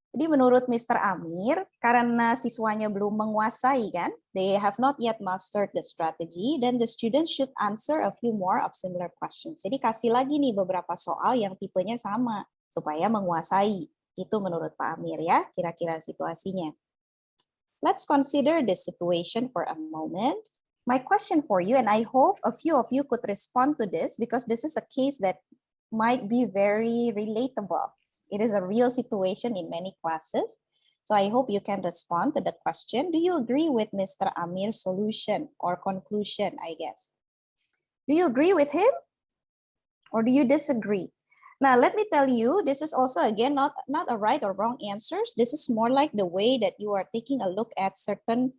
Jadi menurut Mr. Amir, karena siswanya belum menguasai kan, they have not yet mastered the strategy, then the student should answer a few more of similar questions. Jadi kasih lagi nih beberapa soal yang tipenya sama, supaya menguasai. Itu menurut Pak Amir ya, kira-kira situasinya. Let's consider this situation for a moment. My question for you, and I hope a few of you could respond to this, because this is a case that might be very relatable. It is a real situation in many classes. So I hope you can respond to the question. Do you agree with Mr. Amir's solution or conclusion, I guess? Do you agree with him? Or do you disagree? Now, let me tell you, this is also, again, not a right or wrong answers. This is more like the way that you are taking a look at certain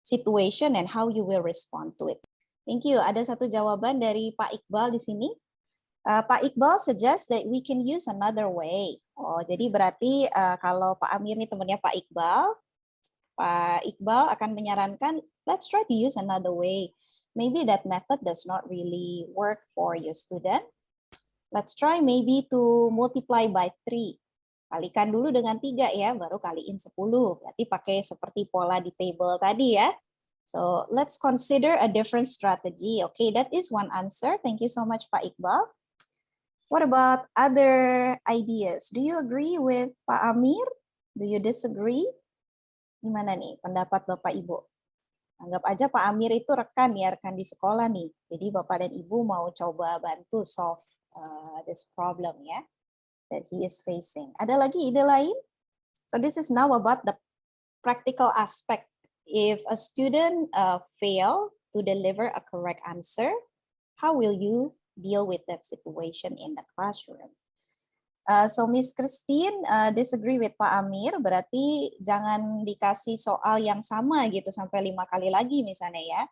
situation and how you will respond to it. Thank you. Ada satu jawaban dari Pak Iqbal di sini. Pak Iqbal suggests that we can use another way. Oh, jadi berarti kalau Pak Amir ini temannya Pak Iqbal akan menyarankan, let's try to use another way. Maybe that method does not really work for your student. Let's try maybe to multiply by 3. Kalikan dulu dengan 3 ya, baru kaliin 10. Berarti pakai seperti pola di table tadi ya. So let's consider a different strategy. Okay, that is one answer. Thank you so much, Pak Iqbal. What about other ideas? Do you agree with Pak Amir? Do you disagree? Gimana nih pendapat Bapak Ibu? Anggap aja Pak Amir itu rekan ya, rekan di sekolah nih. Jadi Bapak dan Ibu mau coba bantu solve this problem ya, that he is facing. Ada lagi ide lain? So this is now about the practical aspect. If a student fail to deliver a correct answer, how will you deal with that situation in the classroom? So Miss Christine disagree with Pak Amir, berarti jangan dikasih soal yang sama gitu sampai 5 kali lagi misalnya ya.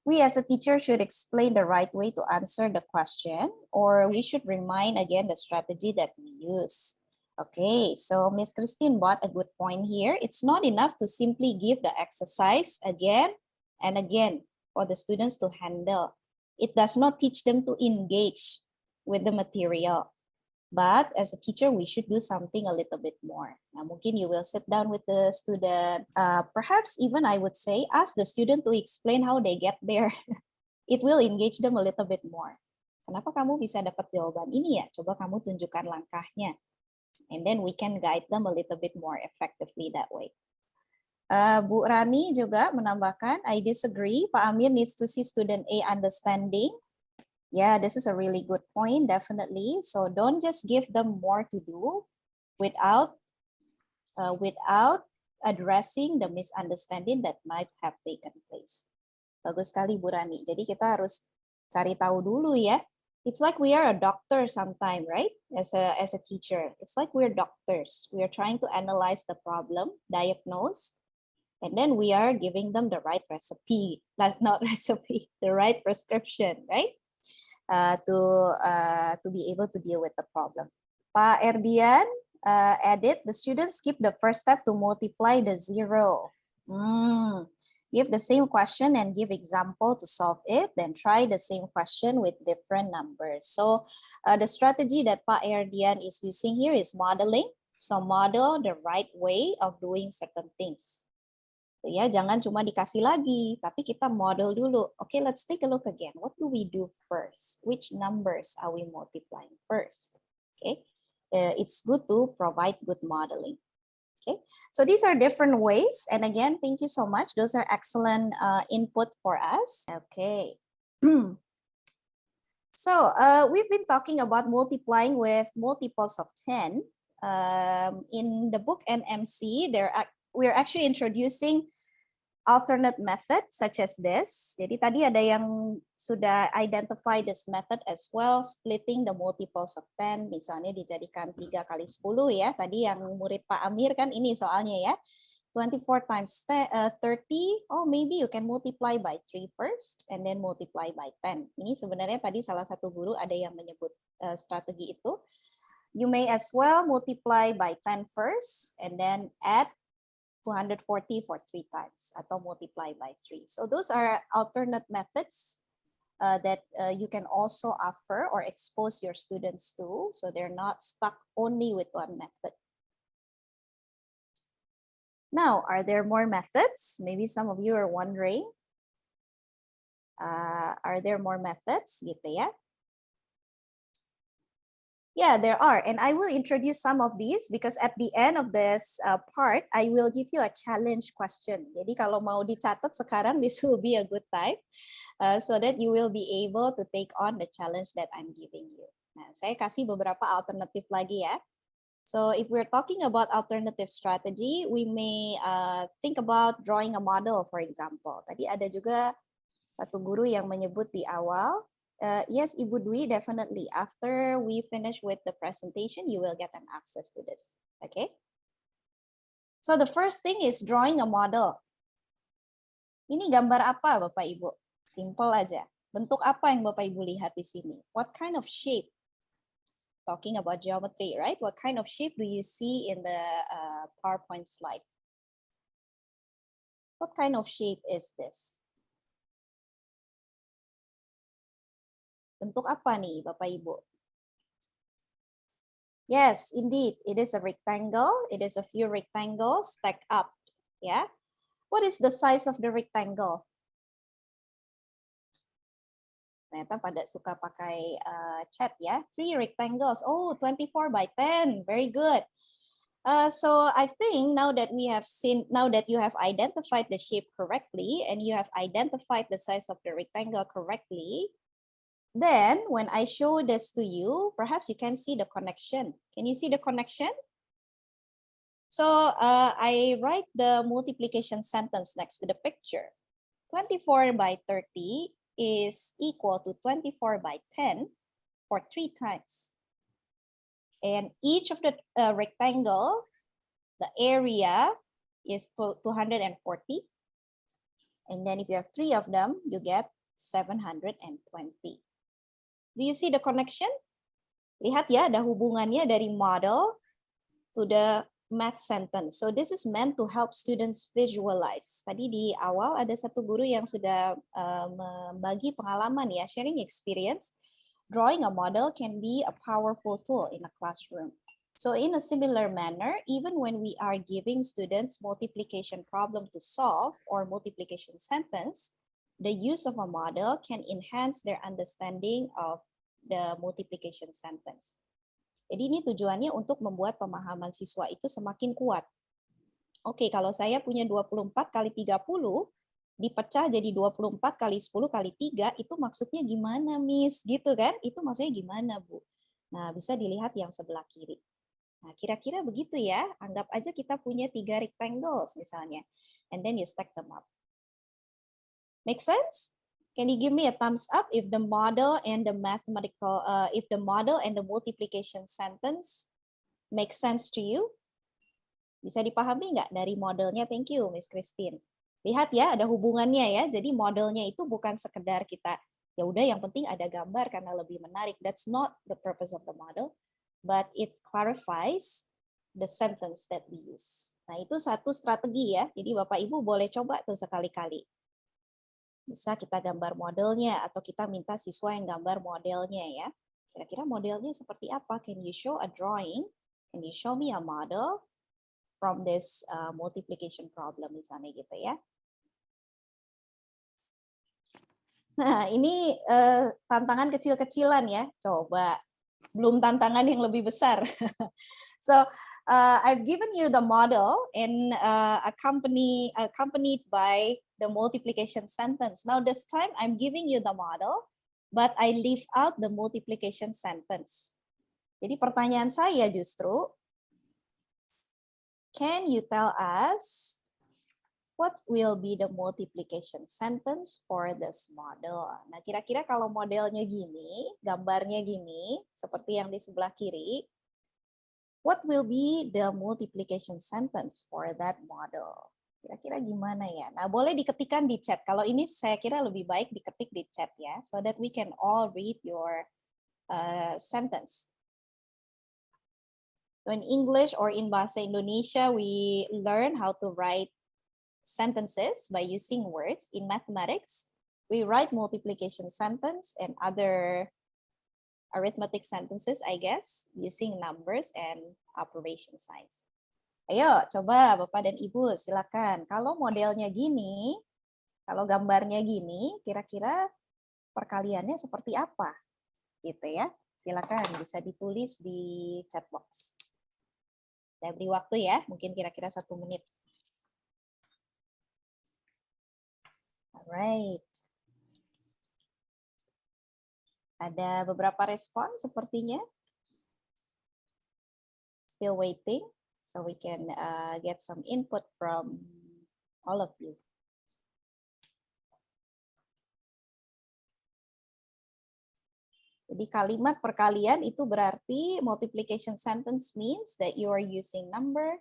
We as a teacher should explain the right way to answer the question, or we should remind again the strategy that we use. Okay, so Miss Christine brought a good point here. It's not enough to simply give the exercise again and again for the students to handle. It does not teach them to engage with the material. But as a teacher, we should do something a little bit more. Now, mungkin you will sit down with the student. Perhaps even I would say, ask the student to explain how they get there. It will engage them a little bit more. Kenapa kamu bisa dapat jawaban ini ya? Coba kamu tunjukkan langkahnya. And then we can guide them a little bit more effectively that way. Bu Rani juga menambahkan, I disagree. Pak Amir needs to see student A understanding. Yeah, this is a really good point, definitely. So don't just give them more to do without addressing the misunderstanding that might have taken place. Bagus sekali Bu Rani. Jadi kita harus cari tahu dulu ya. It's like we are a doctor sometime, right? As a teacher. It's like we're doctors. We are trying to analyze the problem, diagnose, and then we are giving them the right recipe. Not recipe, the right prescription, right? To be able to deal with the problem. Pak Erdian added, the students skip the first step to multiply the zero. Give the same question and give example to solve it, then try the same question with different numbers. So the strategy that Pak Erdian is using here is modeling. So model the right way of doing certain things. So, ya, jangan cuma dikasih lagi, tapi kita model dulu. Okay, let's take a look again. What do we do first? Which numbers are we multiplying first? Okay, it's good to provide good modeling. Okay, so these are different ways. And again, thank you so much. Those are excellent input for us. Okay. So we've been talking about multiplying with multiples of 10. In the book NMC, we're actually introducing alternate method such as this. Jadi tadi ada yang sudah identify this method as well, splitting the multiples of 10, misalnya dijadikan 3 kali 10 ya. Tadi yang murid Pak Amir kan ini soalnya ya. 24 times 30, oh maybe you can multiply by 3 first and then multiply by 10. Ini sebenarnya tadi salah satu guru ada yang menyebut strategi itu. You may as well multiply by 10 first and then add 240 for 3 times atau multiply by 3. So those are alternate methods that you can also offer or expose your students to, so they're not stuck only with one method. Now, are there more methods? Maybe some of you are wondering, are there more methods gitu ya? Yeah, there are, and I will introduce some of these because at the end of this part, I will give you a challenge question. Jadi kalau mau dicatat sekarang, this will be a good time so that you will be able to take on the challenge that I'm giving you. Nah, saya kasih beberapa alternatif lagi ya. So if we're talking about alternative strategy, we may think about drawing a model, for example. Tadi ada juga satu guru yang menyebut di awal, yes, Ibu Dwi, definitely. After we finish with the presentation, you will get an access to this. Okay. So the first thing is drawing a model. Ini gambar apa, Bapak Ibu? Simple aja. Bentuk apa yang Bapak Ibu lihat di sini? What kind of shape? Talking about geometry, right? What kind of shape do you see in the PowerPoint slide? What kind of shape is this? Bentuk apa nih, Bapak Ibu? Yes, indeed, it is a rectangle. It is a few rectangles stacked up. Yeah. What is the size of the rectangle? Ternyata pada suka pakai chat ya. 3 rectangles. Oh, 24 by 10. Very good. So I think now that we have seen, now that you have identified the shape correctly and you have identified the size of the rectangle correctly, then when I show this to you, perhaps you can see the connection. Can you see the connection? So I write the multiplication sentence next to the picture. 24 by 30 is equal to 24 by 10 for 3 times. And each of the rectangle, the area is 240. And then if you have 3 of them, you get 720. Do you see the connection? Lihat ya, ada hubungannya dari model to the math sentence. So this is meant to help students visualize. Tadi di awal ada satu guru yang sudah membagi pengalaman ya, sharing experience. Drawing a model can be a powerful tool in a classroom. So in a similar manner, even when we are giving students multiplication problem to solve or multiplication sentence, the use of a model can enhance their understanding of the multiplication sentence. Jadi ini tujuannya untuk membuat pemahaman siswa itu semakin kuat. Oke, kalau saya punya 24 kali 30, dipecah jadi 24 kali 10 kali 3, itu maksudnya gimana, Miss? Gitu kan? Itu maksudnya gimana, Bu? Nah, bisa dilihat yang sebelah kiri. Nah, kira-kira begitu ya. Anggap aja kita punya 3 rectangles misalnya. And then you stack them up. Make sense? Can you give me a thumbs up if the model and the mathematical, if the model and the multiplication sentence make sense to you? Bisa dipahami nggak dari modelnya? Thank you, Miss Christine. Lihat ya, ada hubungannya ya. Jadi modelnya itu bukan sekedar kita, ya udah yang penting ada gambar karena lebih menarik. That's not the purpose of the model, but it clarifies the sentence that we use. Nah, itu satu strategi ya. Jadi Bapak Ibu boleh coba tuh sekali-kali. Bisa kita gambar modelnya atau kita minta siswa yang gambar modelnya ya. Kira-kira modelnya seperti apa? Can you show a drawing? Can you show me a model from this multiplication problem misalnya gitu ya. Nah, ini tantangan kecil-kecilan ya. Coba. Belum tantangan yang lebih besar. So, I've given you the model and accompanied by the multiplication sentence. Now this time I'm giving you the model, but I leave out the multiplication sentence. Jadi pertanyaan saya justru, can you tell us what will be the multiplication sentence for this model? Nah, kira-kira kalau modelnya gini, gambarnya gini, seperti yang di sebelah kiri, what will be the multiplication sentence for that model? Kira-kira gimana ya? Nah, boleh diketikkan di chat. Kalau ini saya kira lebih baik diketik di chat ya, so that we can all read your sentence. So in English or in Bahasa Indonesia, we learn how to write sentences by using words. In mathematics, we write multiplication sentence and other arithmetic sentences, I guess, using numbers and operation signs. Ayo, coba Bapak dan Ibu, silakan. Kalau modelnya gini, kalau gambarnya gini, kira-kira perkaliannya seperti apa? Gitu ya. Silakan, bisa ditulis di chat box. Saya beri waktu ya, mungkin kira-kira 1 menit. Alright. Ada beberapa respon sepertinya. Still waiting, so we can get some input from all of you. Jadi kalimat perkalian itu berarti multiplication sentence means that you are using number,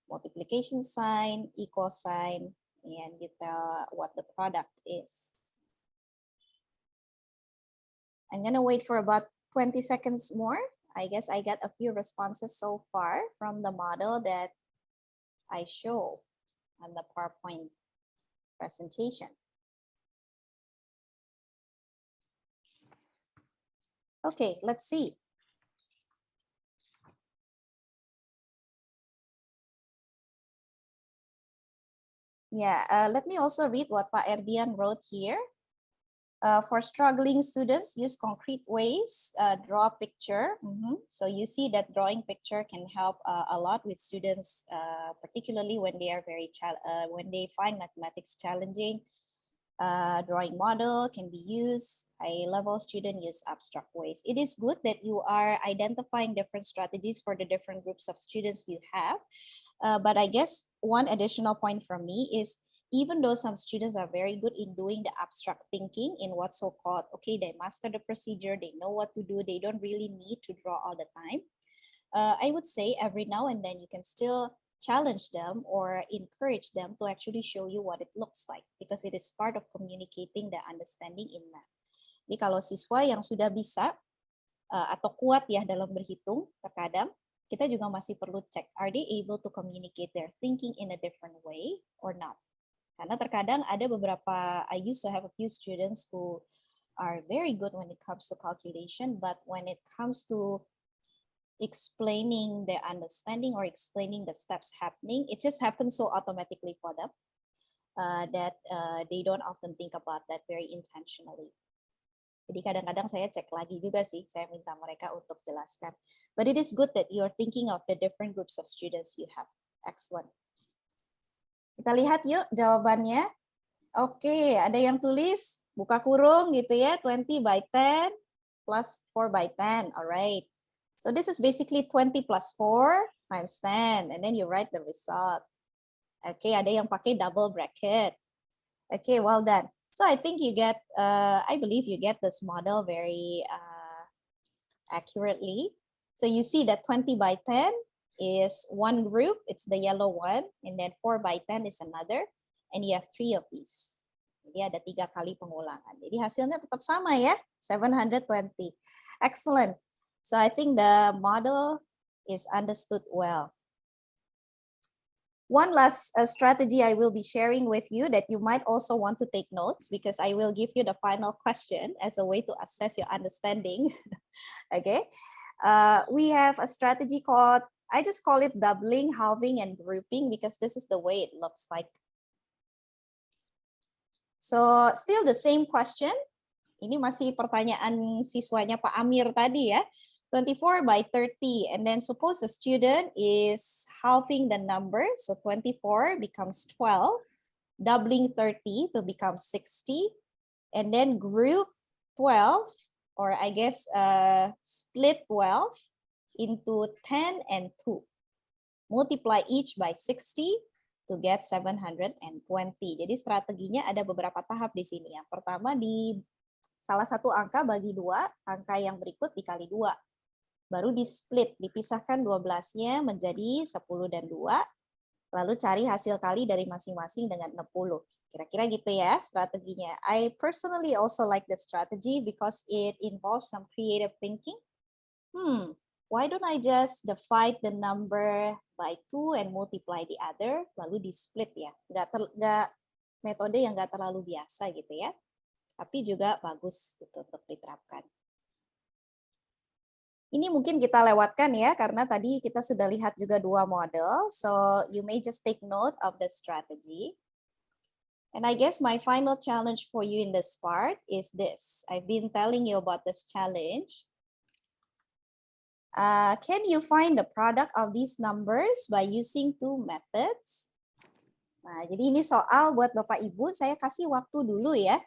multiplication sign, equal sign, and you tell what the product is. I'm gonna wait for about 20 seconds more. I guess I got a few responses so far from the model that I show on the PowerPoint presentation. Okay, let's see. Yeah, let me also read what Pak Erdian wrote here. For struggling students, use concrete ways, draw a picture. So you see that drawing picture can help a lot with students, particularly when they are when they find mathematics challenging. Drawing model can be used. High-level student use abstract ways. It is good that you are identifying different strategies for the different groups of students you have. But I guess one additional point from me is, even though some students are very good in doing the abstract thinking in what's so-called, okay, they master the procedure, they know what to do, they don't really need to draw all the time. I would say every now and then you can still challenge them or encourage them to actually show you what it looks like, because it is part of communicating the understanding in math. Jadi kalau siswa yang sudah bisa atau kuat ya dalam berhitung, terkadang kita juga masih perlu cek, are they able to communicate their thinking in a different way or not? Karena terkadang ada beberapa, I used to have a few students who are very good when it comes to calculation, but when it comes to explaining the understanding or explaining the steps happening, it just happens so automatically for them that they don't often think about that very intentionally. Jadi kadang-kadang saya cek lagi juga sih, saya minta mereka untuk jelaskan. But it is good that you are thinking of the different groups of students you have. Excellent. Kita lihat yuk jawabannya. Oke, ada yang tulis buka kurung gitu ya, 20 by 10 plus 4 by 10. Alright. So this is basically 20 plus 4 times 10. And then you write the result. Oke, ada yang pakai double bracket. Okay, well done. So I think you get, I believe you get this model very accurately. So you see that 20 by 10 is one group, it's the yellow one, and then 4 by 10 is another, and you have 3 of these. Jadi ada 3 kali pengulangan. Jadi hasilnya tetap sama ya, 720. Excellent. So I think the model is understood well. One last strategy I will be sharing with you that you might also want to take notes, because I will give you the final question as a way to assess your understanding. Okay, we have a strategy called, I just call it doubling, halving, and grouping, because this is the way it looks like. So still the same question. Ini masih pertanyaan siswanya Pak Amir tadi ya. 24 by 30, and then suppose the student is halving the number, so 24 becomes 12, doubling 30 to become 60, and then group 12, or I guess split 12 into 10 and 2. Multiply each by 60 to get 720. Jadi strateginya ada beberapa tahap di sini. Yang pertama di salah satu angka bagi 2, angka yang berikut dikali 2. Baru di split, dipisahkan 12-nya menjadi 10 dan 2, lalu cari hasil kali dari masing-masing dengan 60. Kira-kira gitu ya strateginya. I personally also like the strategy because it involves some creative thinking. Why don't I just divide the number by 2 and multiply the other, lalu di split ya. Nggak metode yang nggak terlalu biasa gitu ya. Tapi juga bagus gitu untuk diterapkan. Ini mungkin kita lewatkan ya, karena tadi kita sudah lihat juga 2 model. So you may just take note of the strategy. And I guess my final challenge for you in this part is this. I've been telling you about this challenge. Can you find the product of these numbers by using 2 methods? Nah, jadi ini soal buat Bapak Ibu, saya kasih waktu dulu ya.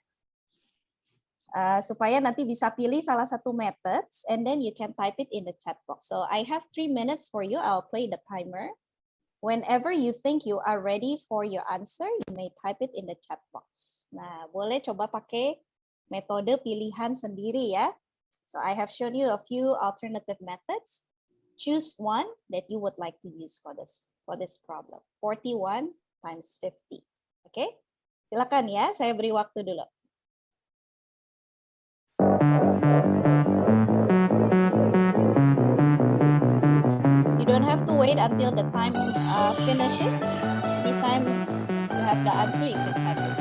Supaya nanti bisa pilih salah satu methods, and then you can type it in the chat box. So I have 3 minutes for you. I'll play the timer. Whenever you think you are ready for your answer, you may type it in the chat box. Nah, boleh coba pakai metode pilihan sendiri ya. So I have shown you a few alternative methods. Choose one that you would like to use for this problem. 41 times 50. Oke, silakan ya. Saya beri waktu dulu. You don't have to wait until the time finishes. Anytime you have the answer, you can type it.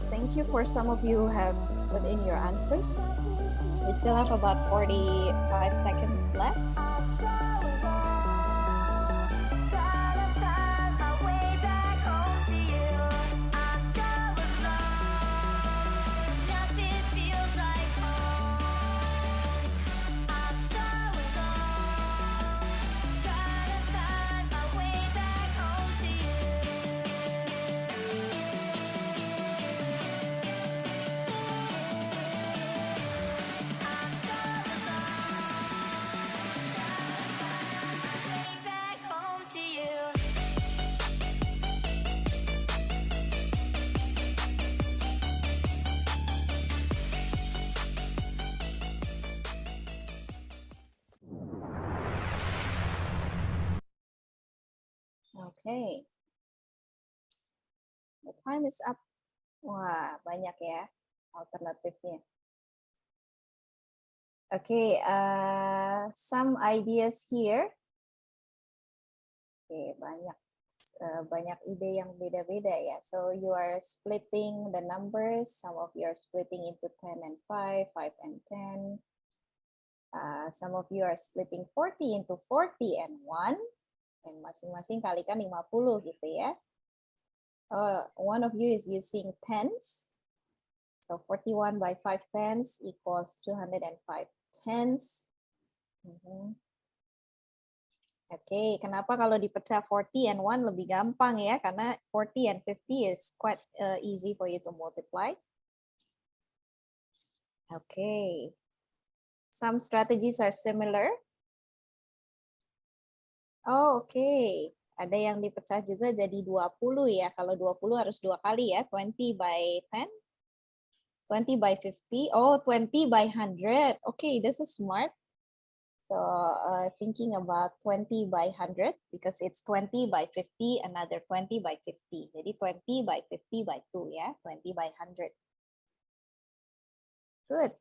Thank you for some of you who have put in your answers. We still have about 45 seconds left. Okay. The time is up. Wah, banyak ya alternatifnya. Okay, some ideas here. Okay, banyak ide yang beda-beda ya. So you are splitting the numbers. Some of you are splitting into 10 and 5, 5 and 10. Some of you are splitting 40 into 40 and 1. Dan masing-masing kalikan 50 gitu ya. One of you is using tens. So 41 by 5 tens equals 205 tens. Oke, kenapa kalau dipecah 40 and 1 lebih gampang ya? Karena 40 and 50 is quite easy for you to multiply. Okay. Some strategies are similar. Oh, okay. Ada yang dipecah juga jadi 20 ya. Kalau 20 harus 2 kali ya. 20 by 10. 20 by 50. Oh, 20 by 100. Okay, this is smart. So thinking about 20 by 100 because it's 20 by 50, another 20 by 50. Jadi 20 by 50 by 2 ya, 20 by 100. Good.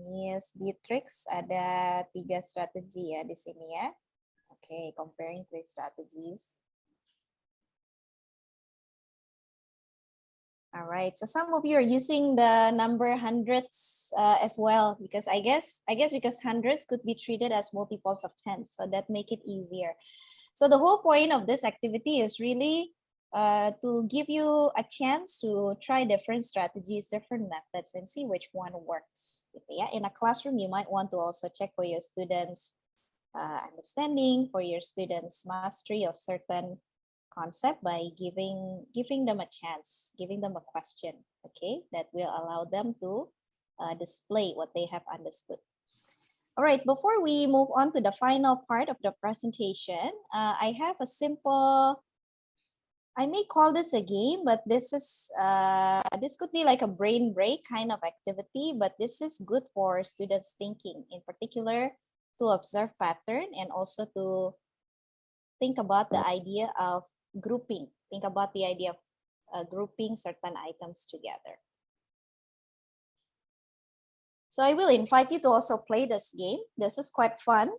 Miss Beatrix ada 3 strategi ya di sini ya. Okay, comparing 3 strategies. All right, so some of you are using the number hundreds as well because I guess because hundreds could be treated as multiples of tens, so that make it easier. So the whole point of this activity is really to give you a chance to try different strategies, different methods, and see which one works. Yeah, in a classroom, you might want to also check for your students' understanding, for your students' mastery of certain concept by giving them a chance, giving them a question, okay, that will allow them to display what they have understood. All right, before we move on to the final part of the presentation, I have a simple, I may call this a game, but this could be like a brain break kind of activity, but this is good for students thinking, in particular to observe pattern and also to think about the idea of grouping. Think about the idea of grouping certain items together. So I will invite you to also play this game. This is quite fun.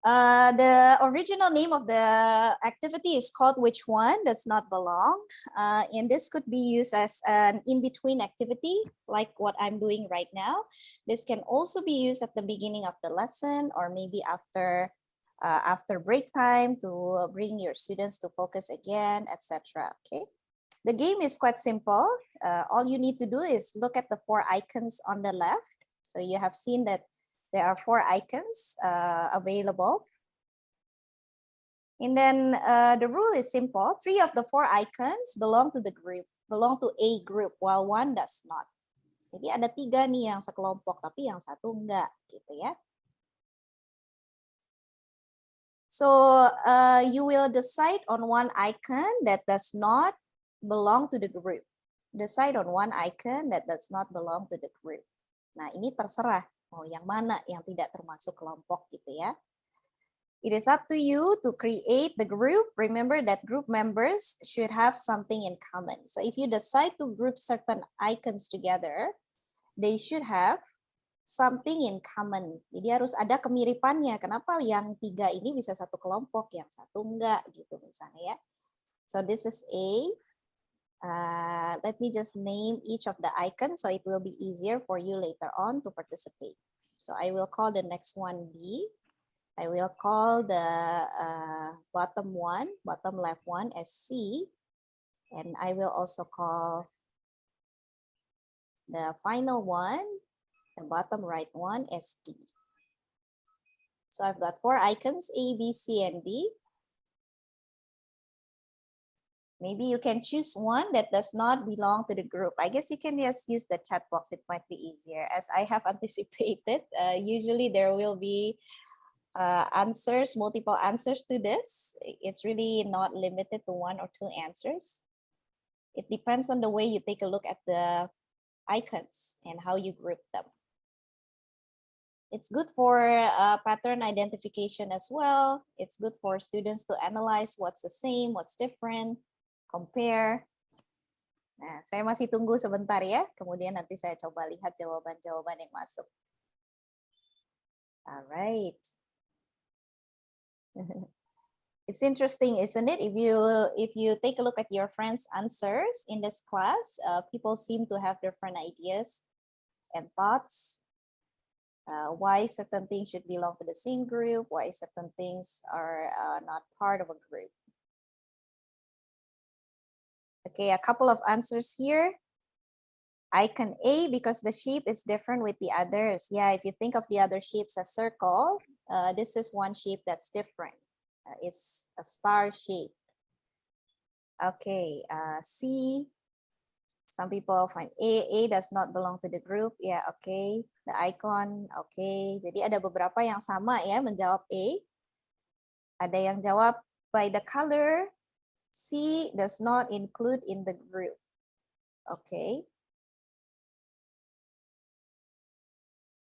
The original name of the activity is called Which One Does Not Belong? And this could be used as an in-between activity, like what I'm doing right now. This can also be used at the beginning of the lesson or maybe after break time to bring your students to focus again, etc. Okay, the game is quite simple. All you need to do is look at the 4 icons on the left. So you have seen that there are 4 icons available. And then the rule is simple. 3 of the 4 icons belong to a group, while 1 does not. Jadi ada 3 nih yang sekelompok, tapi yang 1 enggak, gitu ya. So you will decide on 1 icon that does not belong to the group. Decide on 1 icon that does not belong to the group. Nah, ini terserah mau yang mana yang tidak termasuk kelompok gitu ya. It is up to you to create the group. Remember that group members should have something in common. So if you decide to group certain icons together, they should have something in common. Jadi harus ada kemiripannya. Kenapa yang 3 ini bisa satu kelompok, yang 1 enggak gitu misalnya ya. So this is A, Let me just name each of the icons so it will be easier for you later on to participate. So I will call the next one B. I will call the bottom left one as C. And I will also call the final one, the bottom right one as D. So I've got 4 icons, A, B, C, and D. Maybe you can choose one that does not belong to the group. I guess you can just use the chat box. It might be easier. As I have anticipated, usually there will be answers, multiple answers to this. It's really not limited to 1 or 2 answers. It depends on the way you take a look at the icons and how you group them. It's good for pattern identification as well. It's good for students to analyze what's the same, what's different, compare. Nah, saya masih tunggu sebentar ya. Kemudian nanti saya coba lihat jawaban-jawaban yang masuk. Alright. It's interesting, isn't it? If you take a look at your friends' answers in this class, people seem to have different ideas and thoughts. Why certain things should belong to the same group, why certain things are not part of a group. Okay, a couple of answers here. Icon A, because the shape is different with the others. Yeah, if you think of the other shapes as circle, this is one shape that's different. It's a star shape. Okay, C. Some people find A does not belong to the group. Yeah, okay. The icon, okay. Jadi ada beberapa yang sama ya menjawab A. Ada yang jawab by the color. C does not include in the group. Okay.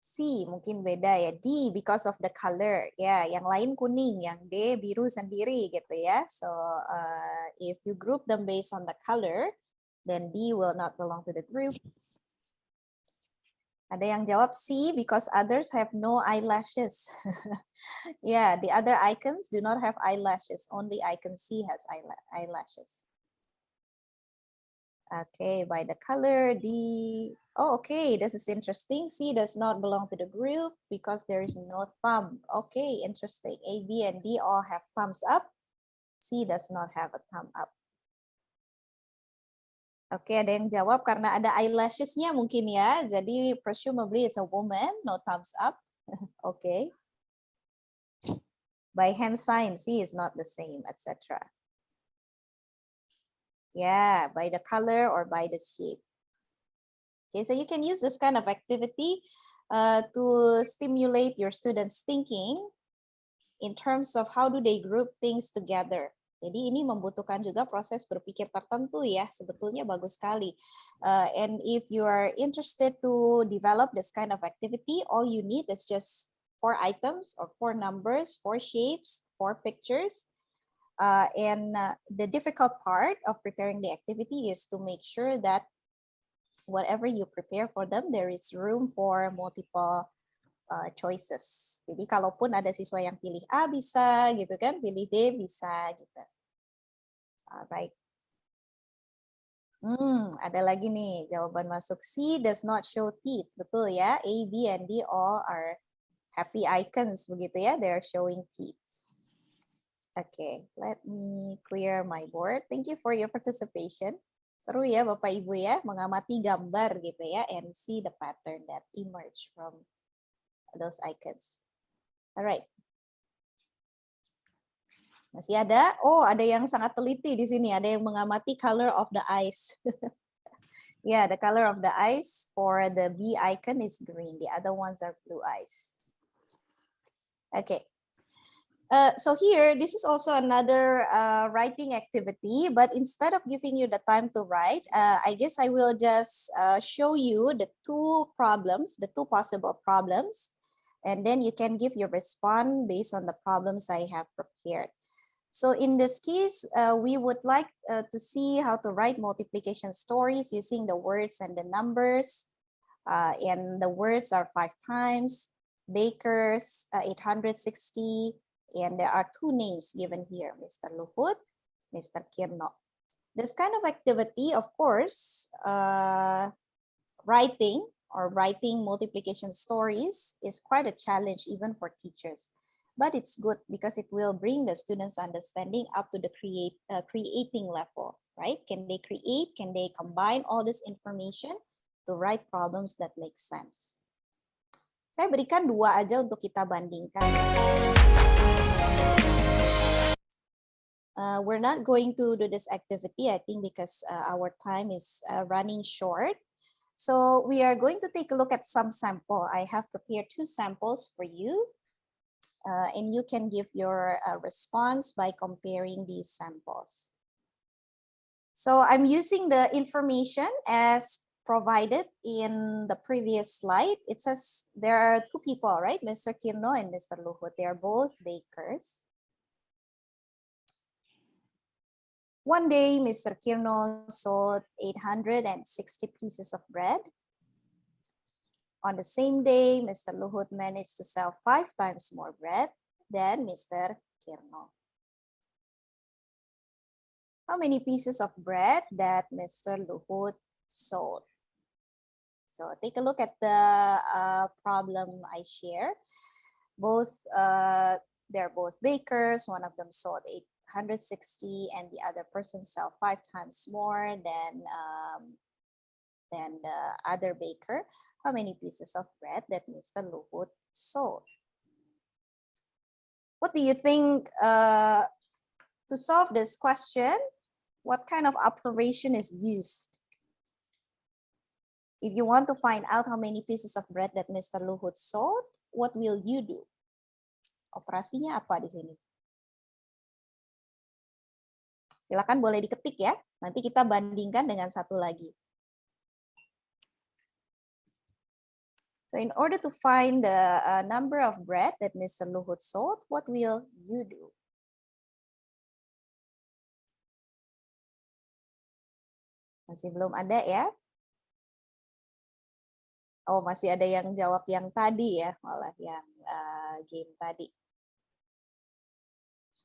C mungkin beda ya. D because of the color. Ya, yang lain kuning, yang D biru sendiri gitu ya. So if you group them based on the color, then D will not belong to the group. Ada yang jawab C because others have no eyelashes. Yeah, the other icons do not have eyelashes. Only icon C has eyelashes. Okay, by the color, D. Oh, okay, this is interesting. C does not belong to the group because there is no thumb. Okay, interesting. A, B, and D all have thumbs up. C does not have a thumb up. Oke, ada yang jawab karena ada eyelashesnya mungkin ya. Jadi presumably it's a woman, no thumbs up. Okay. By hand sign, C is not the same, etc. Yeah, by the color or by the shape. Okay, so you can use this kind of activity to stimulate your students' thinking in terms of how do they group things together. Jadi ini membutuhkan juga proses berpikir tertentu ya, sebetulnya bagus sekali. And if you are interested to develop this kind of activity, all you need is just 4 items or 4 numbers, 4 shapes, 4 pictures. And the difficult part of preparing the activity is to make sure that whatever you prepare for them, there is room for multiple choices. Jadi kalaupun ada siswa yang pilih A bisa gitu kan, pilih D bisa gitu. Alright. Ada lagi nih jawaban masuk. C does not show teeth. Betul ya. A, B, and D all are happy icons begitu ya. They are showing teeth. Okay, let me clear my board. Thank you for your participation. Seru ya Bapak Ibu ya, mengamati gambar gitu ya, and see the pattern that emerge from those icons. Alright. Masih ada? Oh, ada yang sangat teliti di sini. Ada yang mengamati color of the eyes. Yeah, the color of the eyes for the B icon is green. The other ones are blue eyes. Okay. So here, this is also another writing activity, but instead of giving you the time to write, I guess I will just show you the 2 problems, the 2 possible problems, and then you can give your response based on the problems I have prepared. So in this case, we would like to see how to write multiplication stories using the words and the numbers, and the words are 5 times, bakers, 860, and there are 2 names given here, Mr. Luhut, Mr. Kirno. This kind of activity, of course, writing multiplication stories is quite a challenge even for teachers. But it's good because it will bring the students' understanding up to the creating level, right? Can they create? Can they combine all this information to write problems that make sense? Saya berikan 2 aja untuk kita bandingkan. We're not going to do this activity, I think, because our time is running short. So we are going to take a look at some sample. I have prepared 2 samples for you. And you can give your response by comparing these samples. So I'm using the information as provided in the previous slide. It says there are 2 people, right? Mr. Kirno and Mr. Luhut. They are both bakers. One day, Mr. Kirno sold 860 pieces of bread. On the same day, Mr. Luhut managed to sell 5 times more bread than Mr. Kirno. How many pieces of bread that Mr. Luhut sold? So take a look at the problem I share. They're both bakers. One of them sold 860 and the other person sell 5 times more than the other baker. How many pieces of bread that Mr. Luhut sold? What do you think to solve this question? What kind of operation is used? If you want to find out how many pieces of bread that Mr. Luhut sold, what will you do? Operasinya apa di sini? Silakan boleh diketik ya. Nanti kita bandingkan dengan satu lagi. So in order to find the number of bread that Mr. Luhut sold, what will you do? Masih belum ada ya? Oh, masih ada yang jawab yang tadi ya, malah yang game tadi.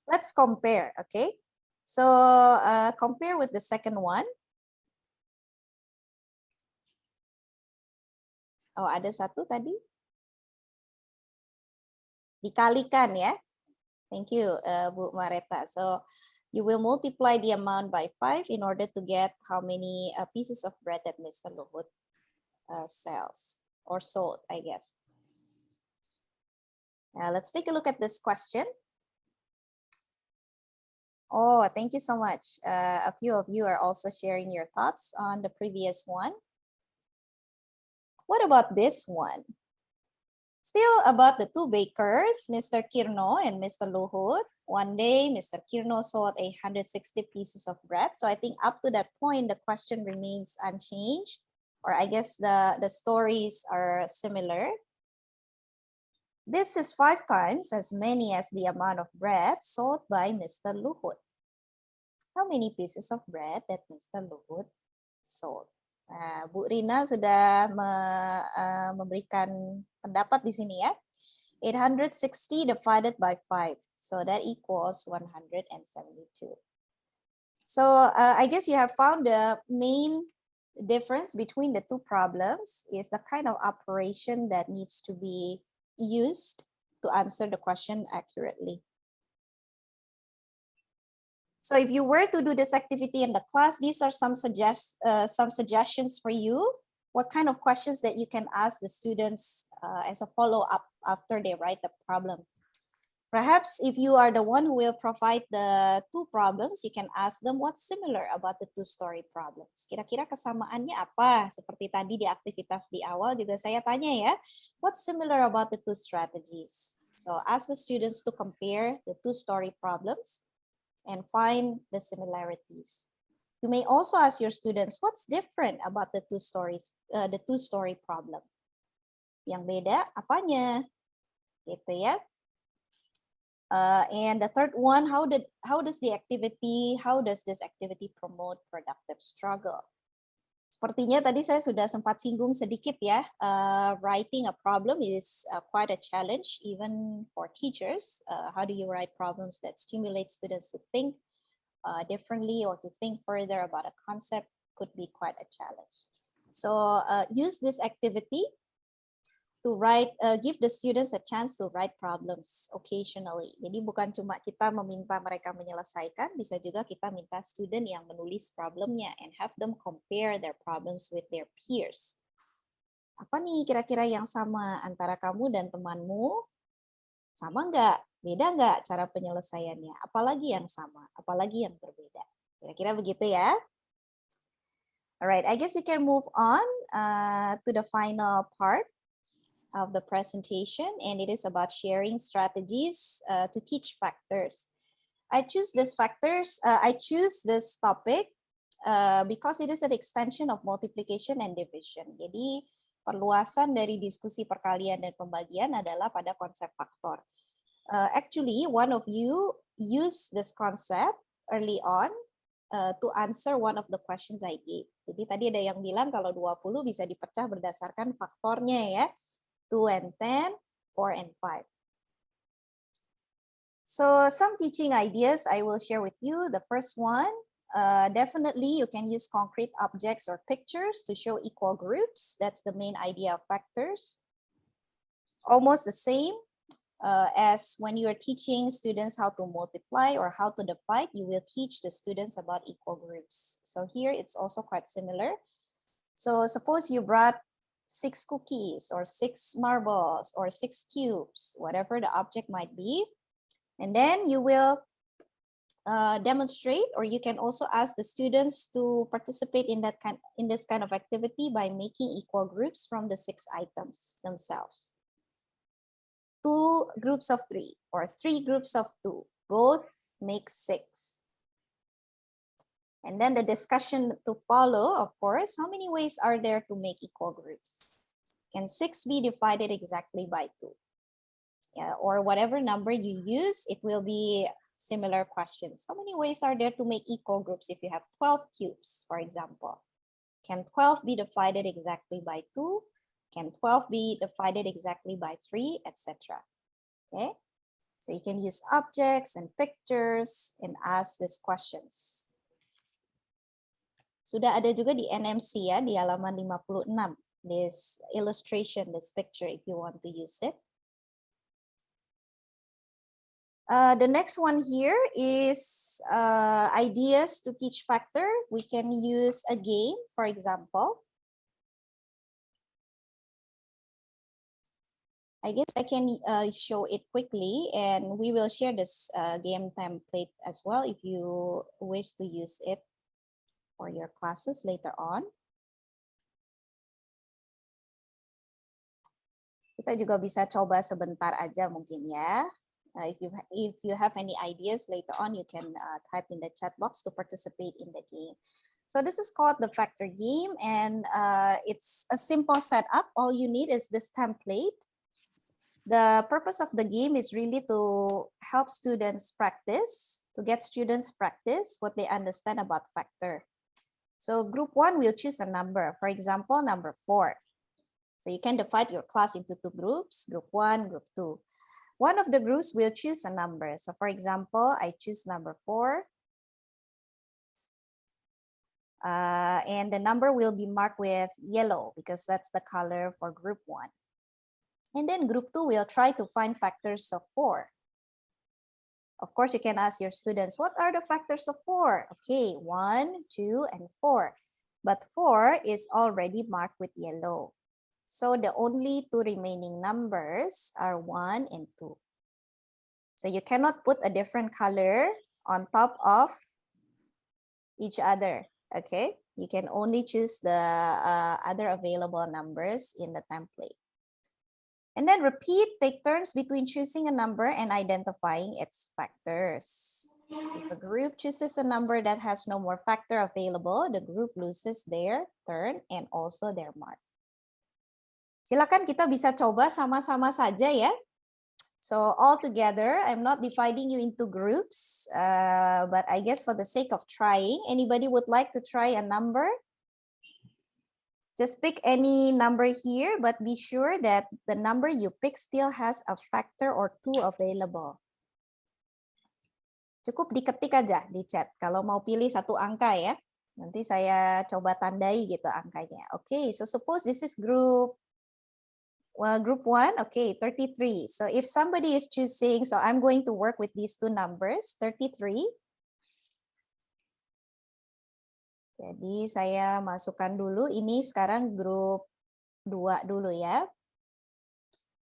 Let's compare, okay? So compare with the second one. Oh, ada satu tadi. Dikalikan ya. Thank you, Bu Mareta. So you will multiply the amount by 5 in order to get how many pieces of bread that Mr. Luhut sells or sold, I guess. Now let's take a look at this question. Oh, thank you so much. A few of you are also sharing your thoughts on the previous one. What about this one? Still about the 2 bakers, Mr. Kirno and Mr. Luhut. One day, Mr. Kirno sold 860 pieces of bread. So I think up to that point, the question remains unchanged, or I guess the stories are similar. This is 5 times as many as the amount of bread sold by Mr. Luhut. How many pieces of bread that Mr. Luhut sold? Nah, Bu Rina sudah memberikan pendapat di sini ya. 860 divided by 5. So that equals 172. So I guess you have found the main difference between the 2 problems is the kind of operation that needs to be used to answer the question accurately. So if you were to do this activity in the class, these are some suggestions for you. What kind of questions that you can ask the students as a follow-up after they write the problem. Perhaps if you are the one who will provide the 2 problems, you can ask them what's similar about the 2-story problems. Kira-kira kesamaannya apa? Seperti tadi di aktivitas di awal juga saya tanya ya, what's similar about the 2 strategies? So ask the students to compare the 2-story problems and find the similarities. You may also ask your students what's different about the 2-story problem. Yang beda apanya? Gitu ya. And the third one, how does this activity promote productive struggle? Sepertinya tadi saya sudah sempat singgung sedikit ya, writing a problem is quite a challenge even for teachers. How do you write problems that stimulate students to think? differently or to think further about a concept could be quite a challenge. So use this activity to write, give the students a chance to write problems occasionally. Jadi bukan cuma kita meminta mereka menyelesaikan, bisa juga kita minta student yang menulis problemnya and have them compare their problems with their peers. Apa nih kira-kira yang sama antara kamu dan temanmu? Sama nggak? Beda nggak cara penyelesaiannya? Apalagi yang sama? Apalagi yang berbeda? Kira-kira begitu ya. Alright, I guess you can move on to the final part of the presentation, and it is about sharing strategies to teach factors. I choose this topic because it is an extension of multiplication and division. Jadi perluasan dari diskusi perkalian dan pembagian adalah pada konsep faktor. Actually, one of you used this concept early on to answer one of the questions I gave. Jadi tadi ada yang bilang kalau 20 bisa dipecah berdasarkan faktornya ya. 2 and 10, 4 and 5. So some teaching ideas I will share with you. The first one, definitely you can use concrete objects or pictures to show equal groups. That's the main idea of factors. Almost the same as when you are teaching students how to multiply or how to divide, you will teach the students about equal groups. So here it's also quite similar. So suppose you brought 6 cookies or 6 marbles or 6 cubes, whatever the object might be. And then you will demonstrate, or you can also ask the students to participate in this kind of activity by making equal groups from the 6 items themselves. 2 groups of 3 or 3 groups of 2, both make 6. And then the discussion to follow, of course, how many ways are there to make equal groups? Can 6 be divided exactly by 2? Yeah, or whatever number you use, it will be similar questions. How many ways are there to make equal groups if you have 12 cubes, for example? Can 12 be divided exactly by 2? Can 12 be divided exactly by 3, etc.? Okay, so you can use objects and pictures and ask these questions. Sudah ada juga di NMC ya, di halaman 56. This illustration, this picture, if you want to use it. The next one here is ideas to teach factor. We can use a game, for example. I guess I can show it quickly, and we will share this game template as well if you wish to use it for your classes later on. Kita juga bisa coba sebentar aja mungkin ya. If you have any ideas later on, you can type in the chat box to participate in the game. So this is called the factor game, and it's a simple setup. All you need is this template. The purpose of the game is really to help students practice, to get students practice what they understand about factor. So group 1 will choose a number, for example, number 4. So you can divide your class into 2 groups, group 1, group 2. One of the groups will choose a number. So for example, I choose number 4. And the number will be marked with yellow because that's the color for group 1. And then group 2 will try to find factors of 4. Of course, you can ask your students, what are the factors of 4? Okay, 1, 2, and 4. But 4 is already marked with yellow. So the only 2 remaining numbers are 1 and 2. So you cannot put a different color on top of each other, okay? You can only choose the other available numbers in the template. And then repeat, take turns between choosing a number and identifying its factors. If a group chooses a number that has no more factor available, the group loses their turn and also their mark. Silakan kita bisa coba sama-sama saja ya. So all together, I'm not dividing you into groups, but I guess for the sake of trying, anybody would like to try a number? Just pick any number here, but be sure that the number you pick still has a factor or 2 available. Cukup diketik aja di chat. Kalau mau pilih satu angka ya. Nanti saya coba tandai gitu angkanya. Okay, so suppose this is group 1, okay, 33. So if somebody is choosing, so I'm going to work with these two numbers, 33. Jadi saya masukkan dulu, ini sekarang grup 2 dulu ya.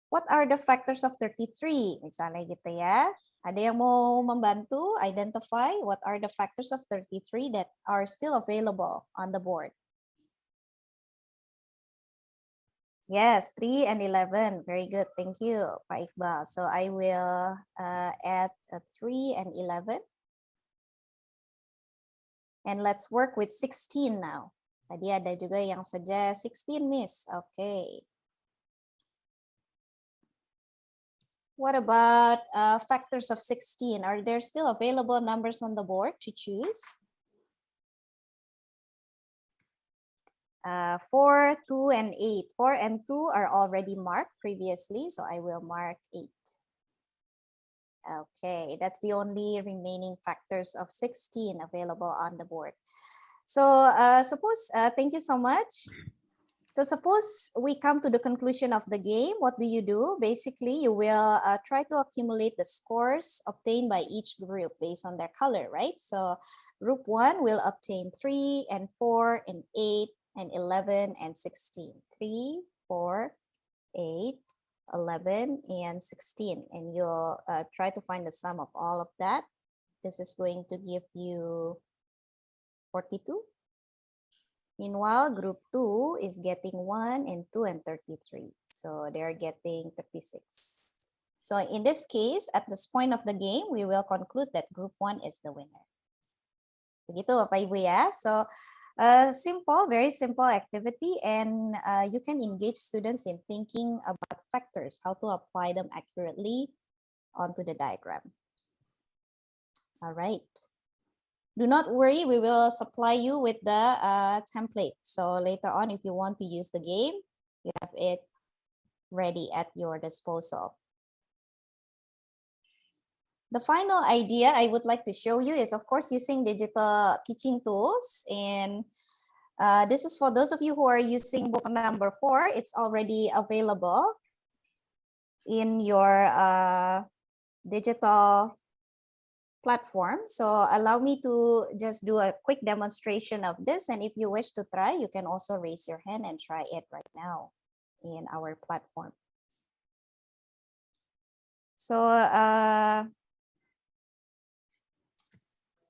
What are the factors of 33? Misalnya gitu ya. Ada yang mau membantu identify what are the factors of 33 that are still available on the board? Yes, 3 and 11. Very good. Thank you, Pak Iqbal. So I will add a 3 and 11. And let's work with 16 now. Tadi ada juga yang suggest 16, Miss. Okay. What about factors of 16? Are there still available numbers on the board to choose? 4, 2, and 8. 4 and 2 are already marked previously, so I will mark 8. Okay, that's the only remaining factors of 16 available on the board. So thank you so much. So suppose we come to the conclusion of the game, what do? Basically, you will try to accumulate the scores obtained by each group based on their color, right? So group 1 will obtain 3 and 4 and 8 and 11 and 16. 3, 4, 8, 11, and 16. And you'll try to find the sum of all of that. This is going to give you 42. Meanwhile, group 2 is getting 1 and 2 and 33. So they're getting 36. So in this case, at this point of the game, we will conclude that group 1 is the winner. Begitu Bapak Ibu ya. So simple, very simple activity, and you can engage students in thinking about factors, how to apply them accurately onto the diagram. All right. Do not worry, we will supply you with the template. So later on, if you want to use the game, you have it ready at your disposal. The final idea I would like to show you is, of course, using digital teaching tools. And this is for those of you who are using book number 4. It's already available in your digital platform. So allow me to just do a quick demonstration of this. And if you wish to try, you can also raise your hand and try it right now in our platform. So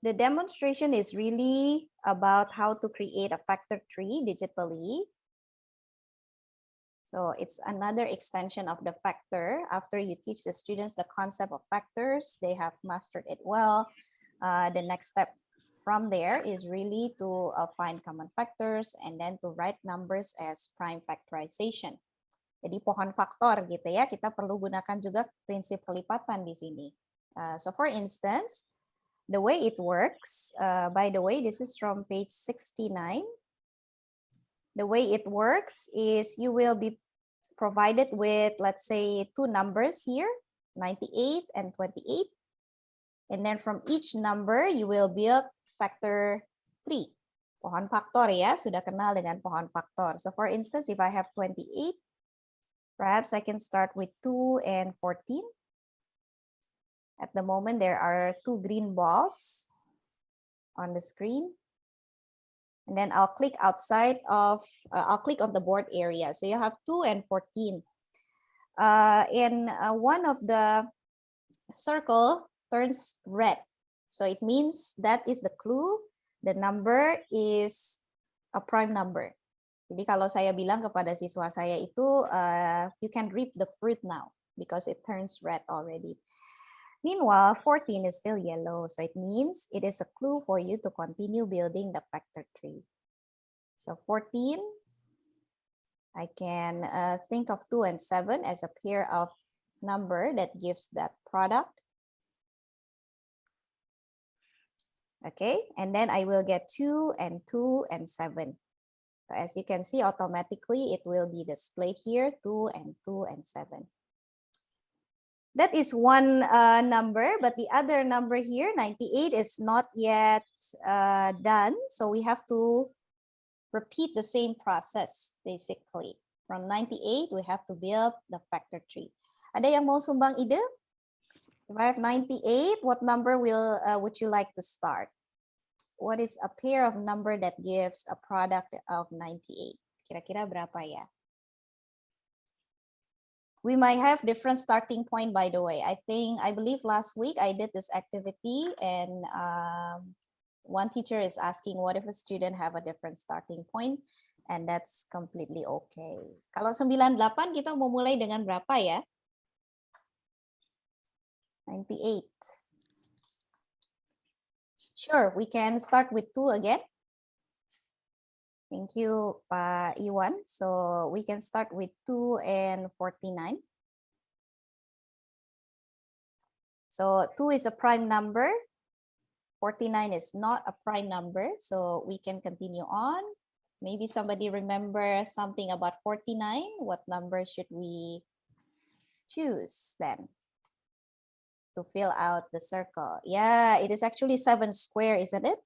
the demonstration is really about how to create a factor tree digitally. So it's another extension of the factor. After you teach the students the concept of factors, they have mastered it well. The next step from there is really to find common factors and then to write numbers as prime factorization. Jadi pohon faktor gitu ya, kita perlu gunakan juga prinsip kelipatan di sini. So for instance, the way it works, by the way, this is from page 69. The way it works is you will be provided with, let's say, two numbers here, 98 and 28. And then from each number, you will build factor 3. Pohon faktor ya, sudah kenal dengan pohon faktor. So for instance, if I have 28, perhaps I can start with 2 and 14. At the moment, there are 2 green balls on the screen. And then I'll click outside of, I'll click on the board area. So you have 2 and 14. And one of the circle turns red. So it means that is the clue. The number is a prime number. Jadi kalau saya bilang kepada siswa saya itu, you can reap the fruit now because it turns red already. Meanwhile, 14 is still yellow, so it means it is a clue for you to continue building the factor tree. So 14, I can think of 2 and 7 as a pair of number that gives that product. Okay, and then I will get 2 and 2 and 7. So as you can see, automatically it will be displayed here, 2 and 2 and 7. That is one number, but the other number here, 98, is not yet done. So we have to repeat the same process, basically. From 98, we have to build the factor tree. Ada yang mau sumbang ide? If I have 98, what number would you like to start? What is a pair of number that gives a product of 98? Kira-kira berapa ya? We might have different starting point, by the way. I believe last week I did this activity and one teacher is asking what if a student have a different starting point, and that's completely okay. Kalau 98 kita mau mulai dengan berapa ya? 98. Sure, we can start with 2 again. Thank you, Pak Iwan. So we can start with 2 and 49. So 2 is a prime number. 49 is not a prime number. So we can continue on. Maybe somebody remember something about 49. What number should we choose then to fill out the circle? Yeah, it is actually 7 square, isn't it?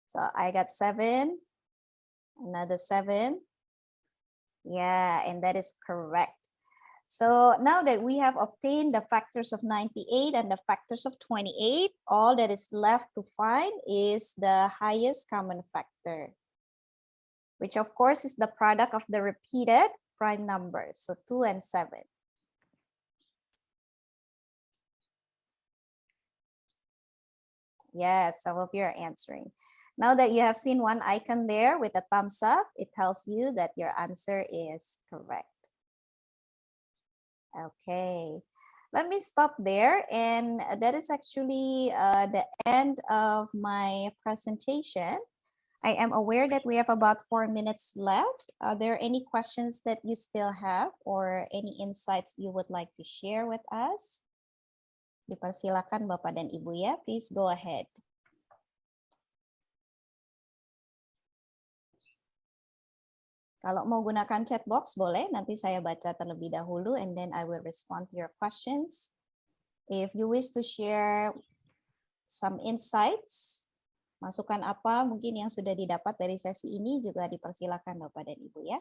So I got 7, another 7. Yeah, and that is correct. So now that we have obtained the factors of 98 and the factors of 28, all that is left to find is the highest common factor, which of course is the product of the repeated prime numbers. So 2 and 7. Yes, some of you are answering. Now that you have seen one icon there with a thumbs up, it tells you that your answer is correct. Okay, let me stop there. And that is actually the end of my presentation. I am aware that we have about 4 minutes left. Are there any questions that you still have or any insights you would like to share with us? Dipersilakan Bapak dan Ibu ya, please go ahead. Kalau mau gunakan chat box boleh, nanti saya baca terlebih dahulu and then I will respond to your questions. If you wish to share some insights, masukan apa mungkin yang sudah didapat dari sesi ini juga dipersilakan Bapak dan Ibu ya.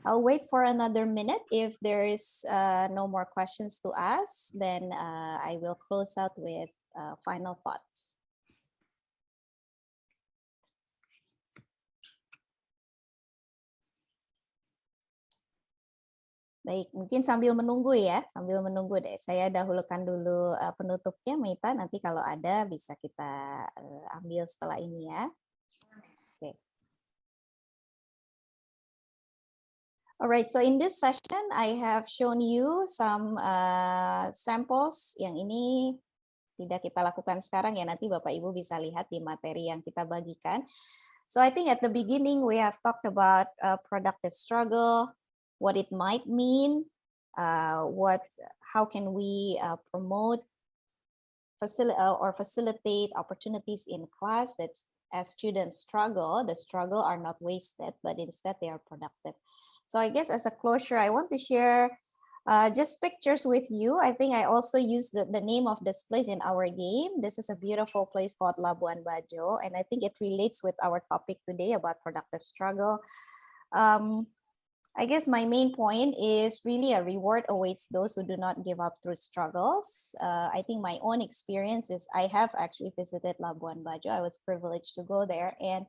I'll wait for another minute. If there is no more questions to ask, then I will close out with final thoughts. Baik, mungkin sambil menunggu ya, sambil menunggu deh. Saya dahulukan dulu penutupnya, Meita. Nanti kalau ada bisa kita ambil setelah ini ya. Oke. Alright, so in this session, I have shown you some samples. Yang ini tidak kita lakukan sekarang ya, nanti Bapak Ibu bisa lihat di materi yang kita bagikan. So I think at the beginning we have talked about productive struggle, what it might mean, how can we promote or facilitate opportunities in class that as students struggle, the struggle are not wasted, but instead they are productive. So I guess as a closure, I want to share just pictures with you. I think I also used the name of this place in our game. This is a beautiful place called Labuan Bajo, and I think it relates with our topic today about productive struggle. I guess my main point is really a reward awaits those who do not give up through struggles. I think my own experience is I have actually visited Labuan Bajo. I was privileged to go there, and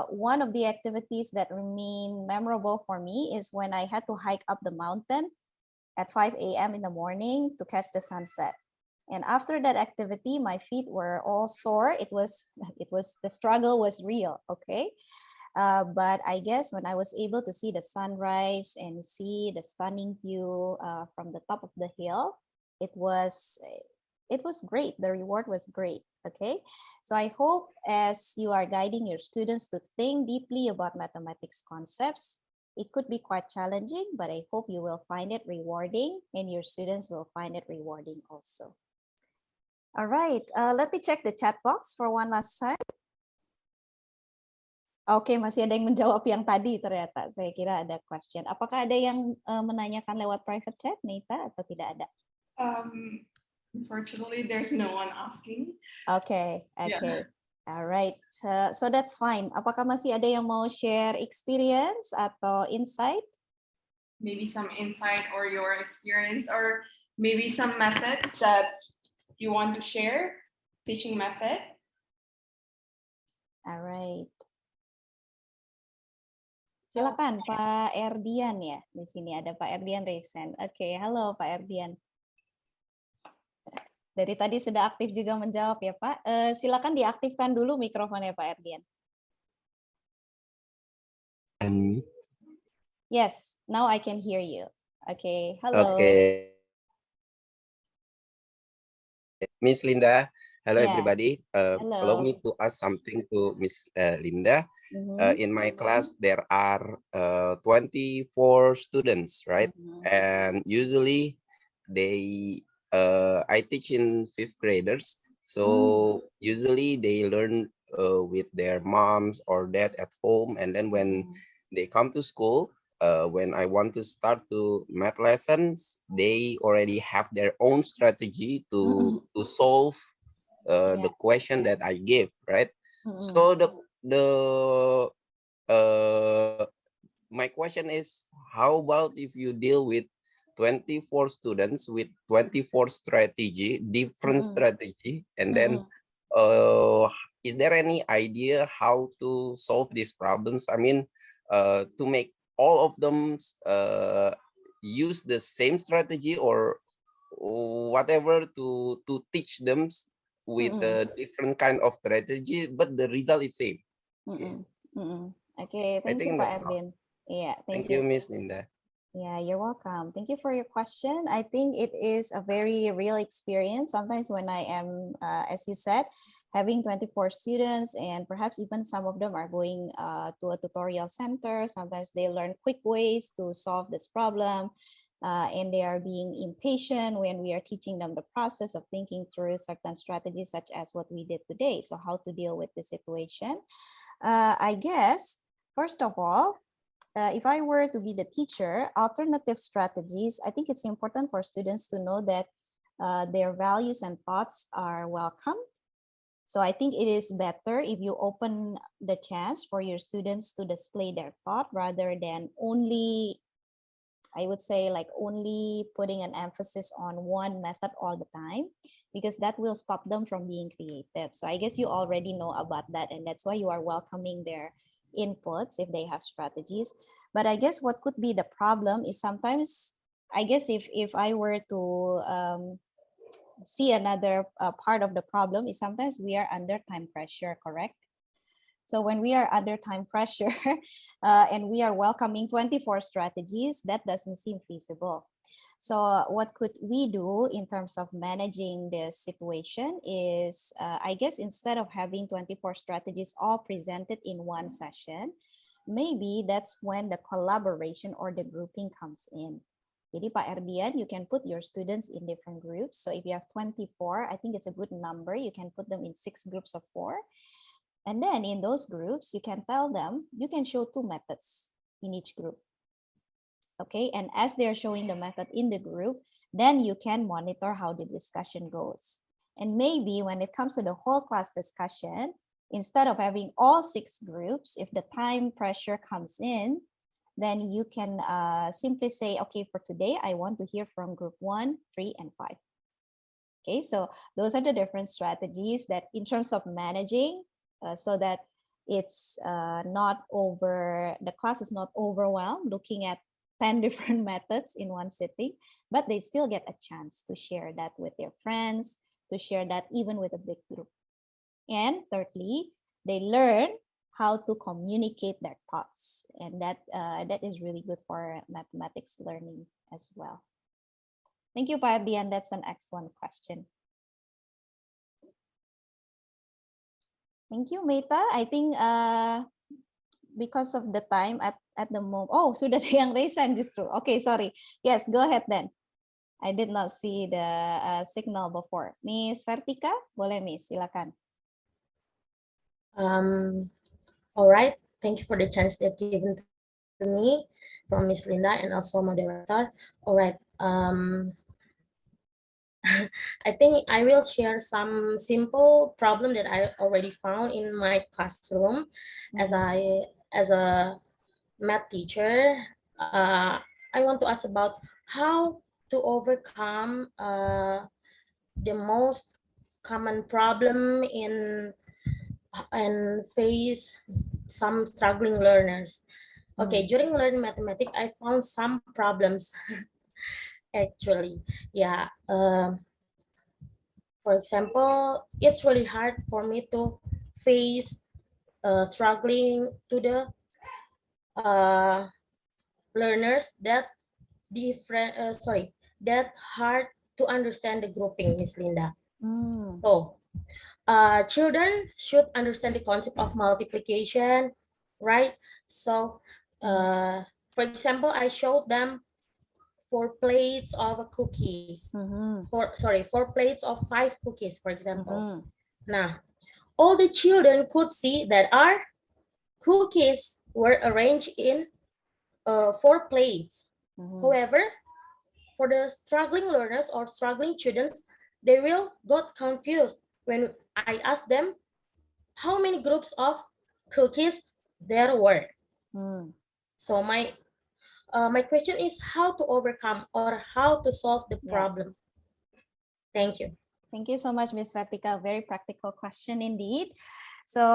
one of the activities that remain memorable for me is when I had to hike up the mountain at 5 a.m. in the morning to catch the sunset. And after that activity, my feet were all sore. The struggle was real, okay? But I guess when I was able to see the sunrise and see the stunning view from the top of the hill, it was great. The reward was great. Okay, so I hope as you are guiding your students to think deeply about mathematics concepts, it could be quite challenging, but I hope you will find it rewarding and your students will find it rewarding also. All right, let me check the chat box for one last time. Oke, masih ada yang menjawab yang tadi ternyata. Saya kira ada question. Apakah ada yang menanyakan lewat private chat, Meita, atau tidak ada? Unfortunately, there's no one asking. Oke. Yeah. Alright, so that's fine. Apakah masih ada yang mau share experience atau insight? Maybe some insight or your experience, or maybe some methods that you want to share, teaching method. Alright. Silakan Pak Erdian ya. Di sini ada Pak Erdian Resen. Oke, halo Pak Erdian. Dari tadi sudah aktif juga menjawab ya Pak. Silakan diaktifkan dulu mikrofonnya Pak Erdian. Yes, now I can hear you. Oke, halo. Okay. Miss Linda, hello Yeah. everybody. Hello. Allow me to ask something to Miss Linda. In my class, there are 24 students, right? And usually they, I teach in 5th graders. So usually they learn with their moms or dad at home. And then when they come to school, when I want to start to math lessons, they already have their own strategy to solve the question that I give, right? So my question is, how about if you deal with 24 students with 24 strategy, different strategy, and then is there any idea how to solve these problems? I mean, to make all of them use the same strategy or whatever to teach them with a different kind of strategy, but the result is same. Okay, thank you, Pak Erdin. Yeah, thank you, Miss Linda. Yeah, you're welcome. Thank you for your question. I think it is a very real experience. Sometimes when I am, as you said, having 24 students, and perhaps even some of them are going to a tutorial center. Sometimes they learn quick ways to solve this problem. And they are being impatient when we are teaching them the process of thinking through certain strategies, such as what we did today. So how to deal with the situation. I guess, first of all, if I were to be the teacher, alternative strategies, I think it's important for students to know that their values and thoughts are welcome. So I think it is better if you open the chance for your students to display their thought rather than only, I would say, like only putting an emphasis on one method all the time, because that will stop them from being creative. So I guess you already know about that, and that's why you are welcoming their inputs if they have strategies. But I guess what could be the problem is sometimes, I guess if I were to see another part of the problem is sometimes we are under time pressure, correct? So when we are under time pressure and we are welcoming 24 strategies, that doesn't seem feasible. So what could we do in terms of managing this situation is, I guess instead of having 24 strategies all presented in one session, maybe that's when the collaboration or the grouping comes in. Jadi Pak Erdian, you can put your students in different groups. So if you have 24, I think it's a good number. You can put them in 6 groups of 4. And then in those groups, you can tell them, you can show 2 methods in each group. Okay, and as they're showing the method in the group, then you can monitor how the discussion goes. And maybe when it comes to the whole class discussion, instead of having all 6 groups, if the time pressure comes in, then you can simply say, okay, for today, I want to hear from group 1, 3, and 5. Okay, so those are the different strategies that in terms of managing, so that it's not over, the class is not overwhelmed looking at 10 different methods in one sitting, but they still get a chance to share that with their friends, to share that even with a big group. And thirdly, they learn how to communicate their thoughts. And that is really good for mathematics learning as well. Thank you, Pak Ardian. That's an excellent question. Thank you, Meta. I think because of the time at the moment. Oh, sudah ada yang raise hand justru. Okay, sorry. Yes, go ahead then. I did not see the signal before. Miss Vertika, boleh Miss, silakan. All right. Thank you for the chance that given to me from Miss Linda and also moderator. All right. I think I will share some simple problem that I already found in my classroom as a math teacher. I want to ask about how to overcome the most common problem and face some struggling learners. Okay, during learning mathematics, I found some problems actually. Yeah. For example, it's really hard for me to face struggling to the learners that different. That hard to understand the grouping, Miss Linda. So, children should understand the concept of multiplication, right? So, for example, I showed them 4 plates of cookies. 4 plates of 5 cookies, for example. Now, all the children could see that our cookies were arranged in 4 plates. However, for the struggling learners or struggling students, they will got confused when I ask them how many groups of cookies there were. So my question is how to overcome or how to solve the problem. Thank you. Thank you so much, Ms. Vertica. Very practical question indeed. So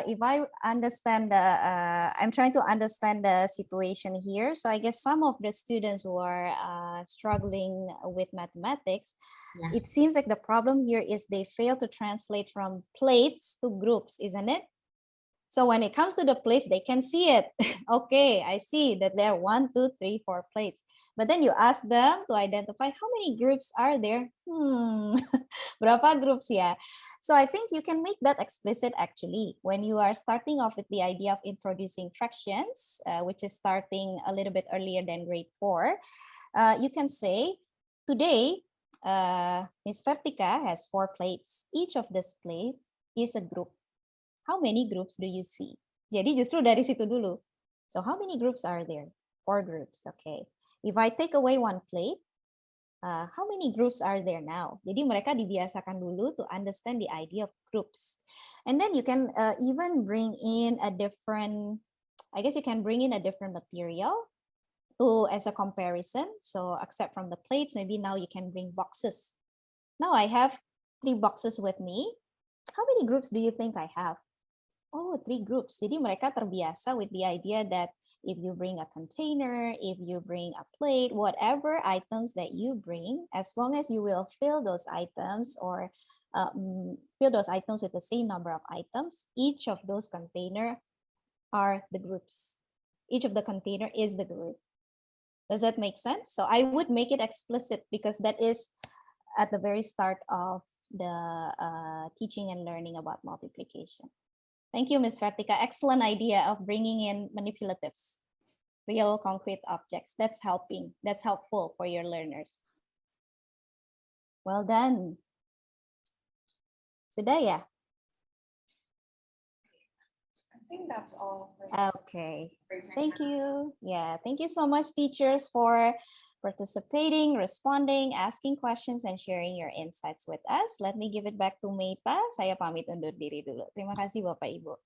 if I understand, I'm trying to understand the situation here. So I guess some of the students who are struggling with mathematics, it seems like the problem here is they fail to translate from plates to groups, isn't it? So when it comes to the plates, they can see it. Okay, I see that there are 1, 2, 3, 4 plates. But then you ask them to identify how many groups are there. Berapa groups ya? So I think you can make that explicit actually when you are starting off with the idea of introducing fractions, which is starting a little bit earlier than grade 4. You can say, today, Miss Vertica has 4 plates. Each of these plates is a group. How many groups do you see? Jadi justru dari situ dulu. So how many groups are there? 4 groups, okay. If I take away 1 plate, how many groups are there now? Jadi mereka dibiasakan dulu to understand the idea of groups. And then you can even bring in a different, I guess you can bring in a different material to as a comparison. So except from the plates, maybe now you can bring boxes. Now I have 3 boxes with me. How many groups do you think I have? Oh, 3 groups. Jadi mereka terbiasa with the idea that if you bring a container, if you bring a plate, whatever items that you bring, as long as you will fill those items or fill those items with the same number of items, each of those container are the groups. Each of the container is the group. Does that make sense? So I would make it explicit because that is at the very start of the teaching and learning about multiplication. Thank you, Ms. Vertica. Excellent idea of bringing in manipulatives, real concrete objects. That's helping. That's helpful for your learners. Well done. Sudah ya? I think that's all. Okay. Thank you. Yeah, thank you so much, teachers, for participating, responding, asking questions, and sharing your insights with us. Let me give it back to Meita. Saya pamit undur diri dulu. Terima kasih Bapak Ibu.